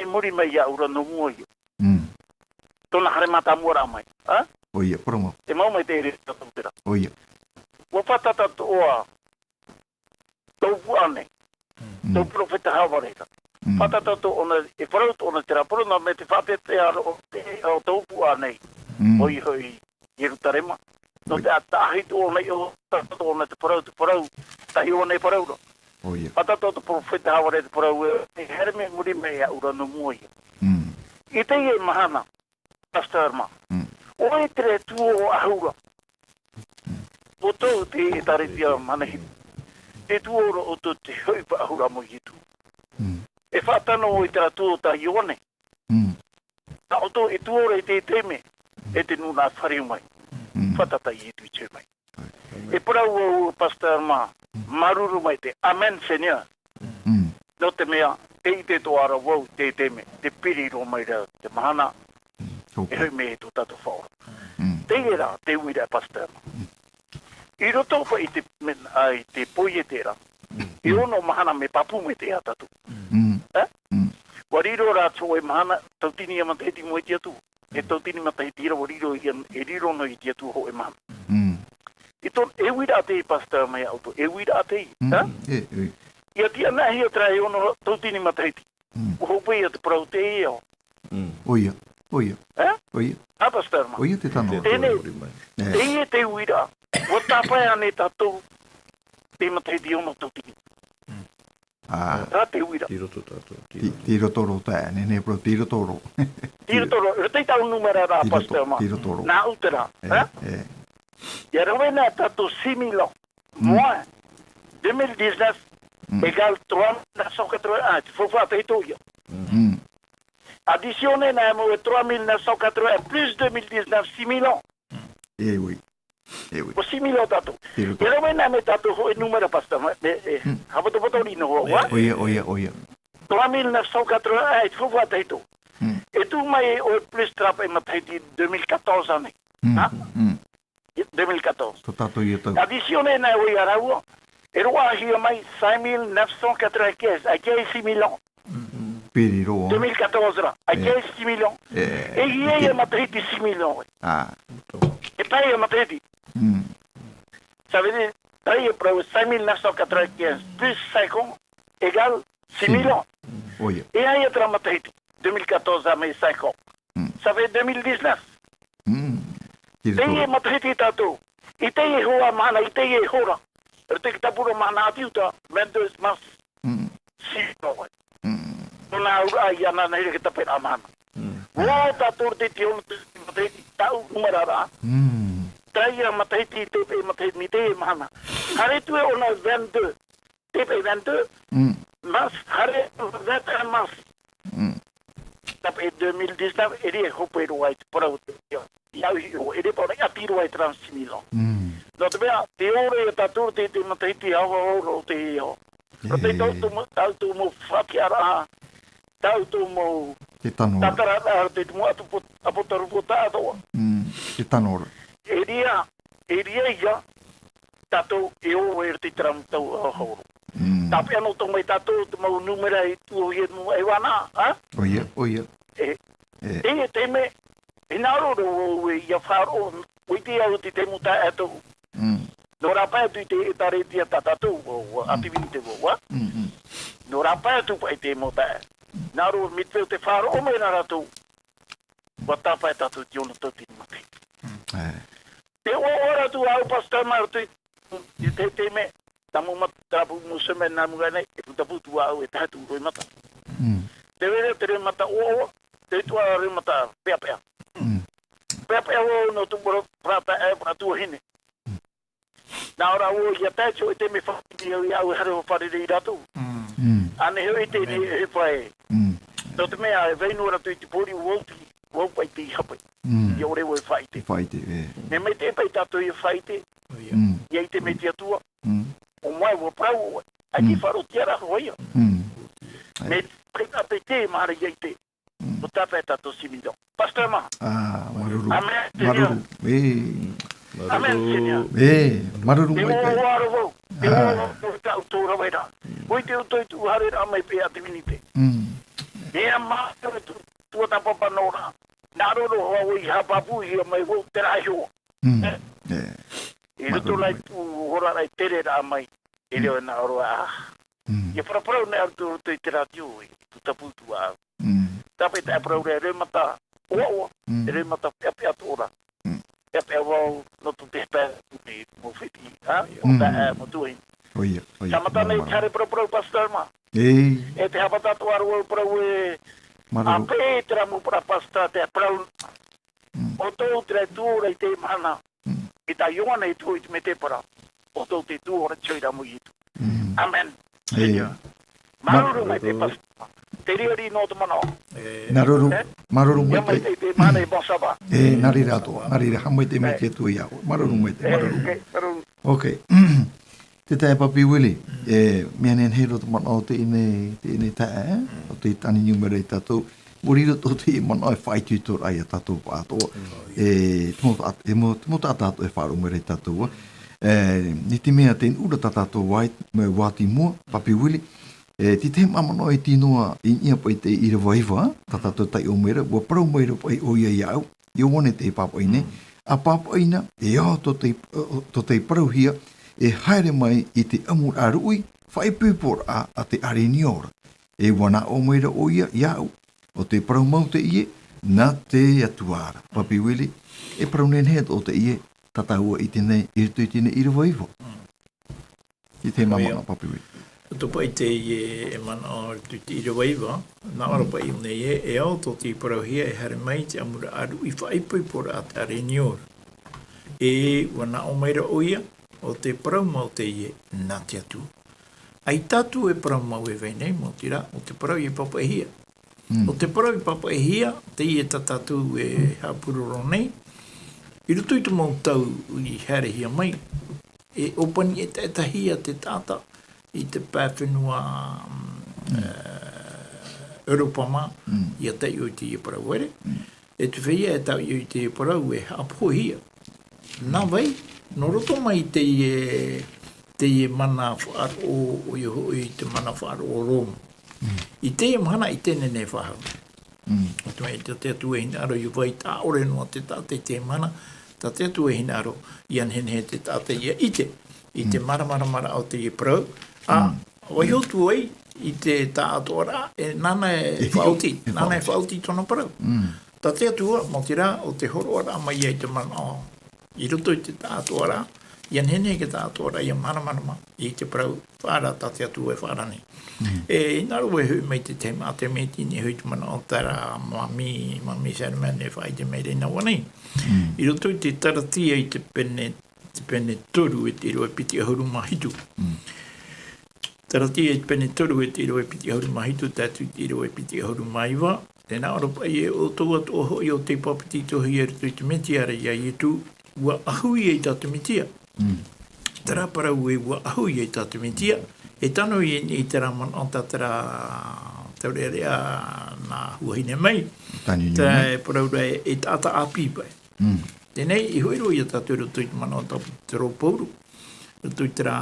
S7: muri mai ia ura no mua ia. Tōna hare mata mua rā mai.
S2: Oia, promo.
S7: Te mau mai te ere tātou tera.
S2: Oia.
S7: Wa whatata toa tau puane. Tau profeta hawareka. Whatata to ona, e parauta ona tera paruna me te whate te ara o te o tau puane. Hoi hoi Yerutarema. No te atahi to ona i o tātou ona te parau. Tahi ona i paraura. Patato te profeta haware te parau e herme muri me a ura no mua ia. I te e mahana, Pastor ma. O e tere tuo o ahura. O tau te e taretia manahi. Te tuo o to te hoipa ahura mo hitu. E whatano o i tera tuo ta ione. Ta o to e tuo e te teme. E te nuna whariu mai. Whatata i hitu i tue mai. E parau o Pastor ma. Maruru mai te amen Seigneur. No te mea, te i te toara wau, te teme, te piri ro mai rau, te mahana, e hui me e tō tato whaora. Te e rā, te uira Pastor. I roto pa i te poi e tērā, i ono mahana me papu me te atatu. Wariro rā tō e mahana, tautini ama te heti mo e te atu. E tautini ma te heti ira wariro e riro no i te atu ho e mahana. Ito e wira te Pastor mai auto, e wira te. Ia tia nahi o tra e ono tautini mataiti. O hope ia te parau te e o.
S2: Oia.
S7: Pastor ma.
S2: Oia te tano.
S7: Tene, te e te wira. O tapai ane tatou te mataiti ono tautini. Te wira.
S2: Tiro toro tae, nene pro tiro toro.
S7: Tiro toro, te tau numera rā Pastor ma.
S2: Tiro toro.
S7: Nā utera. Ia rawena tatou similo. Moi, 2019, égale 3,981. Faut voir tes tout. Additionné na mo 3.980 plus 2019 6.000 ans.
S2: E ui. E ui.
S7: O 6.000 ans tato.
S2: Te roto.
S7: Pero na me tato ho e número pasta. Haboto boto ni no wa.
S2: Oia, oia, oia.
S7: 3.980 fu va taito. E tu mai o plus trap e matati 2014 ane. Ha? 2014.
S2: To tato ia tau.
S7: Additionné na o yarao. E roa hia mai 5.995 a 6.000 ans.
S2: Piri roa.
S7: 2014 là, a 6.000 ans. E hia matati 6.000 ans.
S2: Ah.
S7: E pai matati. Ça veut dire, taille pour 5.995 plus 50 égale 6.000 ans.
S2: Oia.
S7: Et un autre mathématique, 2014 à 5 ans. Ça fait 2019. Taille mathématique tato. Et taille hoa mana, et taille hora. Et taille tapuro mana atiuta, 22 mars. 6 ans. On a eu yana na ile tapet amana. Wo tatur te tion mathématique tau numerara. Taia matahiti tepe matahiti te mana. Hare tu ona 22. Tepe 22. Mas hare 21 mars. Tapi 2019 ele hope white para o ya ele para a tiro white transmilo. No te vea te ore ta tur te matahiti ao te yo. Te tu mo fakiara. Tu mo
S2: te tanora.
S7: Tatara te mo apotaru potado.
S2: Te tanora.
S7: Eria ia tato eu te tram tau ho. Tapi ano tong mai tato mau numero ai tu ia no ai wana, ha?
S2: Oia, oia.
S7: Teme inaro do ia faro o te au te muta ato. No rapa tu te tare dia tato o ativinte wa. No rapa tu pai te muta. Naro mitwe te faro o mai narato. Bota pai tato tion to te mate. Te ora tu au pastor mar tu te teme tamu matrapu museme na mugane e puta putu au e tatu roi mata. Te vere te mata o te tu ari mata pea pea. Pea pea o no tu bro prata e para tu hine. Na ora o ia tacho e te me fa ia au haro pare de iratu. Ane he te ni he pai. To te mea e veinu ora tu te pori o pai te hapai. Ia ore o faite.
S2: Faite,
S7: Me mete pai tato i faite. Ia te mete atua. O mai o prau. Aki faro tiara hoia. Me preta pete mara ia te. O tapa tato simidon. Pastor ma.
S2: Ah, maruru.
S7: Amen.
S2: Maruru.
S7: Amen, Senhor.
S2: Maruru
S7: Te
S2: mai tai.
S7: o aro. Te o ta utora vai da. Oi te utoi tu hare a mai pe ativinite. E a ma tu ta papa nora. Naro no ho i hapapu i mai ho terajo. E tu lai tu hora lai tere ra mai. Ele na ora. E para na tu te terajo tu tapu tu a. Tapi ta para re mata. O re mata pe ora. E o no tu te pe mo fiti, ha? O ta mo tu.
S2: Oia, oia.
S7: Samata nei chare pro pastor ma.
S2: E
S7: te hapata tu aro pro a Petra mo para pastor te pro. O to tretura i te mana. I ta iona i tu i mete para. O to te tu ora choira mo itu. Amen. Maruru mai te pastor. Te ri no to mano.
S2: Naruru, maruru mai
S7: Mai
S2: tai.
S7: te mana i bosaba.
S2: Nari rato, nari ra hamai te mai te tu ia. Maruru mai tai, maruru. Okay. Te tai papi Willie, mea nen hero te mana o te ine tae, o te tani numero i tatou. Uriro to te mana o whai tutor ai a tatou pa ato. Te mota tatou e wharu mera i tatou. Ni te mea ten ura tatou wai, me wati mua, papi Willie. Ti te mamano i tinoa i ia pai te ira waiwa, tatou tai o mera, wa parau mera pai o ia iau, i o wane te papa ine. A papa ina, e ao to te parau hia, e haere mai i te amur arui, whai pūpor a te areniora. E wana o meira o ia iau, o te parau mau te ie, nā te atuara. Papi Willie, e parau nenhead o te ie, tataua i tēnei, i tui tēnei ira waiwa. I te mamana, Papi Willie.
S4: To pai te e mana o tu te ira waiwa, nā ora pai o nei e ao to te parauhia e hare mai te amura aru i whaipoi pora a te areniora. E wana o meira o ia, o te parau mau te ie, nā te atu. Ai tatu e parau mau e veinei, mo tira, o te parau i papa e hia. O te parau I papa e hia, te I e tatatu e hapuroro nei. I rutu I te mau tau I here hia mai. E opani e tahia te tata I te pāwhenua Europa mā. Ia te ioi te I parau ere. E te whia e tau ioi te I parau e hapo hia. Nā vai, no roto mai te I mana whaaro o I te mana whaaro o Roma. I te mana I tēne ne whahau. O te mai te atu e hina aro I vai tā ore noa te tate te mana, tā te atu e hina aro I anhen he te tate ia ite. I te mara o te I parau. Wai hotu ai I te tā atora e nana e whauti tono parau. Tā te atua mo te rā o te horo ara mai ai te mana I roto I te tā atora. Ian hene ke tā atora I mana I te parau whāra tā te atu e whāra nei. E naru e hui mai te te mā te meti ni hui te mana o tara mami Saruman e whai te meire na wanei. I roto I te taratia I te pene toru e te roe piti ahuru mahitu. Taratia I te pene toru e te roe piti ahuru mahitu, tatu te roe piti ahuru maiwa. Tēnā ora pai e o tō atu oho I o te papiti tohi e rutu I te meti ara ia I tu ua ahui e tātu mitia. Tara parau e ua ahui e tātu mitia. E tano I te raman o tātara taurea nā huahine mai. Tara e parau rai e tāta api pai. Tēnei I hoiro I a tātu rutu I te mana o tāpu te ropauru. Rutu I tera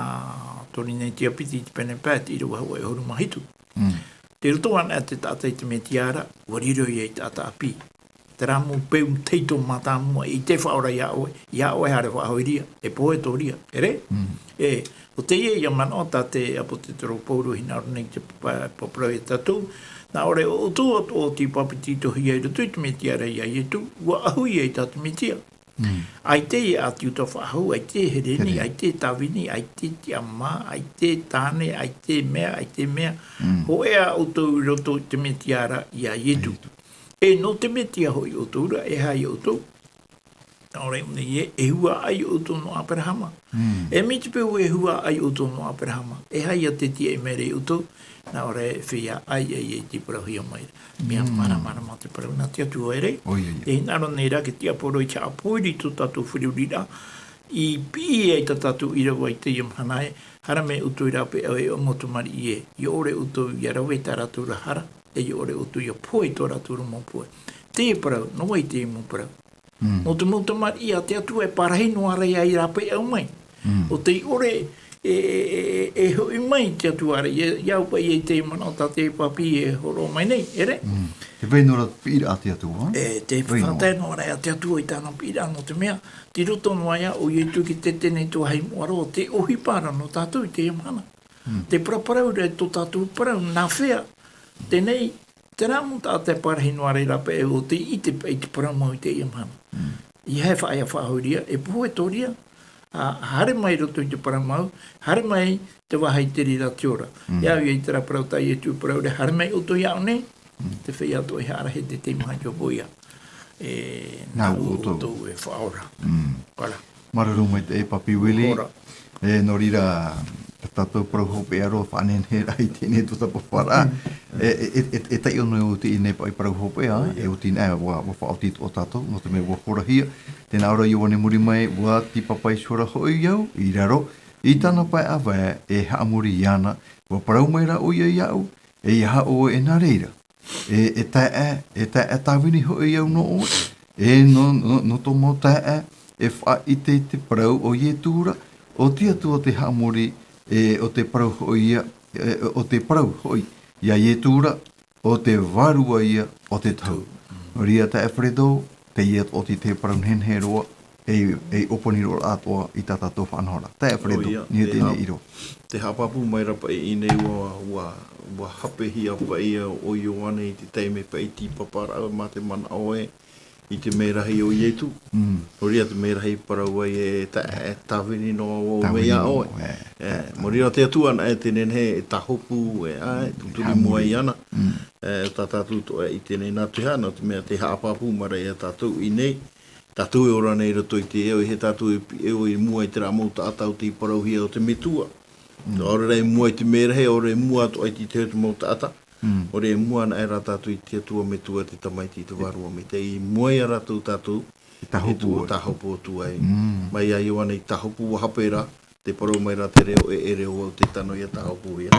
S4: tori nei te apiti I te pene pāti I rua hawa e horu mahitu. Te ruto ana te tāta I te metiara, wariro I tāta api. Te ramu peu teito matamua I te whaora ia oe hare whahoiria, e poe tōria, ere? O te ia mana o tā te apo te toro pauru hina nei te paparau e tatu, nā ore o tō o te papiti tohi e rutu I te metiara ia I tu, ua ahui e tātu metia. Ai te I ati uta whahau, ai te hereni, ai te tawini, ai te tiama, ai te tāne, ai te mea. Ho ea o tō roto te metiara ia I tu. E no te metia hoi o tōra, e hai o tō. Nā ore e hua ai o tō no Aperahama. E miti peu e hua ai o tō no Aperahama. E hai a te tia e mere o tō. Nā ore whia ai e te parahia mai. Mea mara ma te parau. Nā te atu ere. E naro nei ra ke tia poro I te apoiri tō tātou whiriurira. I pi e ta tātou I rawa I te iamhanae. Hara me utu I rape e o motumari I e. I ore utu I rawe ta ratura hara. E I ore utu I a poe tō ratura mō poe. Te parau, no wai te mō parau. No te motumari I a te atu e parahi no ara I rape au mai. O te I ore e hoi mai te atu ara. Iau pai e te mana o te papi e horo mai nei, ere?
S2: Te whainora pira a te atu,
S4: te whantai no ara te atu I tāna pira no te mea. Te roto no aia o I tu ki te tene tu hai moaro te ohi para no tātou I te iamana. Te praparau re tō tātou parau nā whea. Tenei, te ramu tā te parahi no ara I rape e o te I te parau mau I te iamana. I hei whaia whahauria, e poe tōria. Hare mai roto I te paramau, hare mai te wahai te rira te ora. Iau I te raparau tai e tū parau re hare mai oto iau nei, te whai ato e hara he te te maha jo boia. Nā uoto e whaora.
S2: Mararu mai te e papi wili, e no rira tātou parau hope aro whanen he rai tēne tō tapa whara. E tai ono o te ine pai parau hope a, e o tine wa whaoti o tātou, no te me wa horahia. Tēnā ora I wane muri mai, wa ti papai sora hoi iau, I raro, I tāna pai awa e haamuri iana, wa parau mai ra o iau, e iha o e nā reira. E tae tāwini hoi iau no o, e no tō mō tae, e wha I te parau o ie tūra, o tia tu o te haamuri, o te parau hoi ia, o te parau hoi, ia ie tūra, o te varua ia, o te tau. Ria tae Fredo, te iet o te parau henhe roa, e oponi roa atoa I tata tō whanhora. Tae Fredo, ni te ne iro.
S3: Te hapapu mai rapa I nei wa hapehi apa ia o Ioane I te teime pa I ti papara ma te mana oe I te meirahi o Ietu. Moria te meirahi parau ai e tawini no o mea oe. Moria te atuana e te nenhe e tahopu e tuturi mua I ana. Tata tuto I te nei natuhana te mea te hapapu mara e tātou I nei. Tātou e ora nei rato I te eo I he tātou e o I mua I te ramauta atau te parauhia o te metua. Ora rei mua I te meirahi, ora rei mua ato ai te teo te mauta ata. O re mua na e rā tātou i tia tua me tua te tamaiti te warua me te i mua i rātou tātou
S2: tahopu
S3: tahopu tu ai. Mai ai o ana i tahopu hapera, te parau mai rā te reo e reo au te tano i a tahopu ia.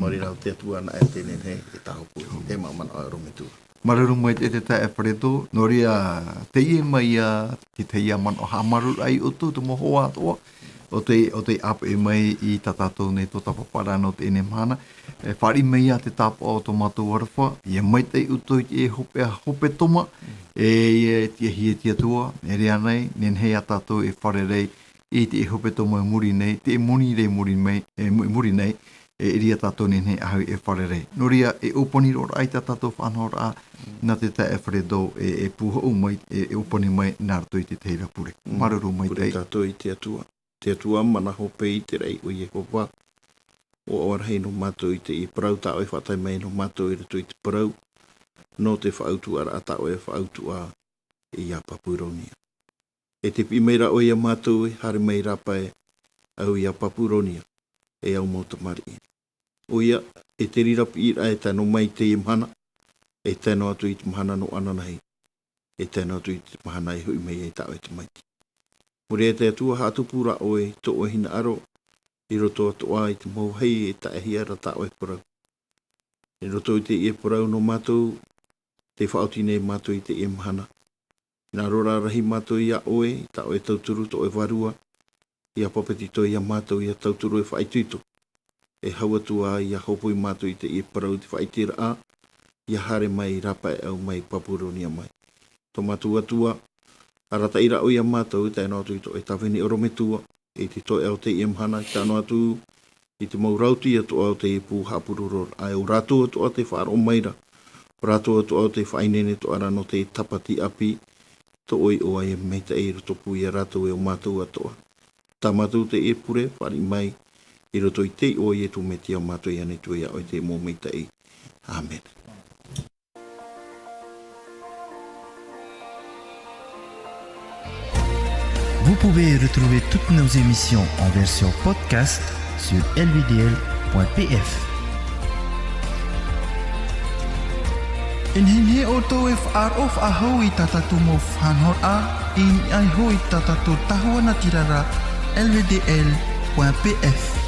S3: Mari rau te atua ana e tēnen he e tahopu i te mamana o aro me tua.
S2: Mararu mai te tae e pareto, nori a te ie mai a te ia man o hamaru ai o tu moho atoa, o te apa e mai i tatatou nei tō tapapara no te ene mana, e whari mai a te tapa o tō mātou warawha, i mai te uto i e hope toma, e tia hie tia tua, e rea nei, nen hei a tātou e whare rei, e te e hope toma e muri nei, te e muni rei muri nei, e ria tātou nen hei ahau e whare rei. Noria e oponi rora ai tātou whanhora a, nā te tae e whare do e puha o mai, e oponi mai nā rato i te teira pure. Maruru mai
S3: tei. Pure tātou i te atua. Te atua mana hope i te rei o i e kopa. O awarhei no mātou i te i parau tāo e whatai mai no mātou i rato i te parau. No te whaautu ara a tāo e whaautu a i a Papuronia. E te pi meira o i a mātou e hare mai rapa e au i a Papuronia. E au mōta mari. O ia, e te rirapi ira e tano mai te i mhana. E tēnō atu i te mahana no ananahi. E tēnō atu i te mahana e hui mei e tāo e te maiti. Muri e te atua hātupura oe tō o hina aro. I roto atoa i te mauhei e tae hiara tāo e parau. I roto i te i e parau no mātou. Te whaotine mātou i te i mahana. Nā rora rahi mātou i a oe. Tāo e tauturu tō e varua. I a papetito i a mātou i a tauturu e whaituito. E hauatua i a hopo i mātou i te i e parau te whaitira a. Ia hare mai rapa e au mai Papuronia mai. Tō mātua tua, arata ira o ia mātou, tai no atu i tō e tawhini oro me tua, i te tō e au te i mhana, i tāno atu, i te maurauti a tō au te i pū hapururor, ai au rātua tō au te whaaro maira, rātua tō au te whainene tō ara no te tapati api, tō oi o ai mei te e roto pū i a rātua e o mātou atoa. Tā mātou te e pure, whari mai, i roto i te o i e tō me tia mātou i ane tu i a oi te mō mei te e. Amen.
S1: Vous pouvez retrouver toutes nos émissions en version podcast sur lvdl.pf. In hinhe o tō e whaarof a hou i tatatu mo whanhor a, in ai hou i tatatu tahua na tirara lvdl.pf.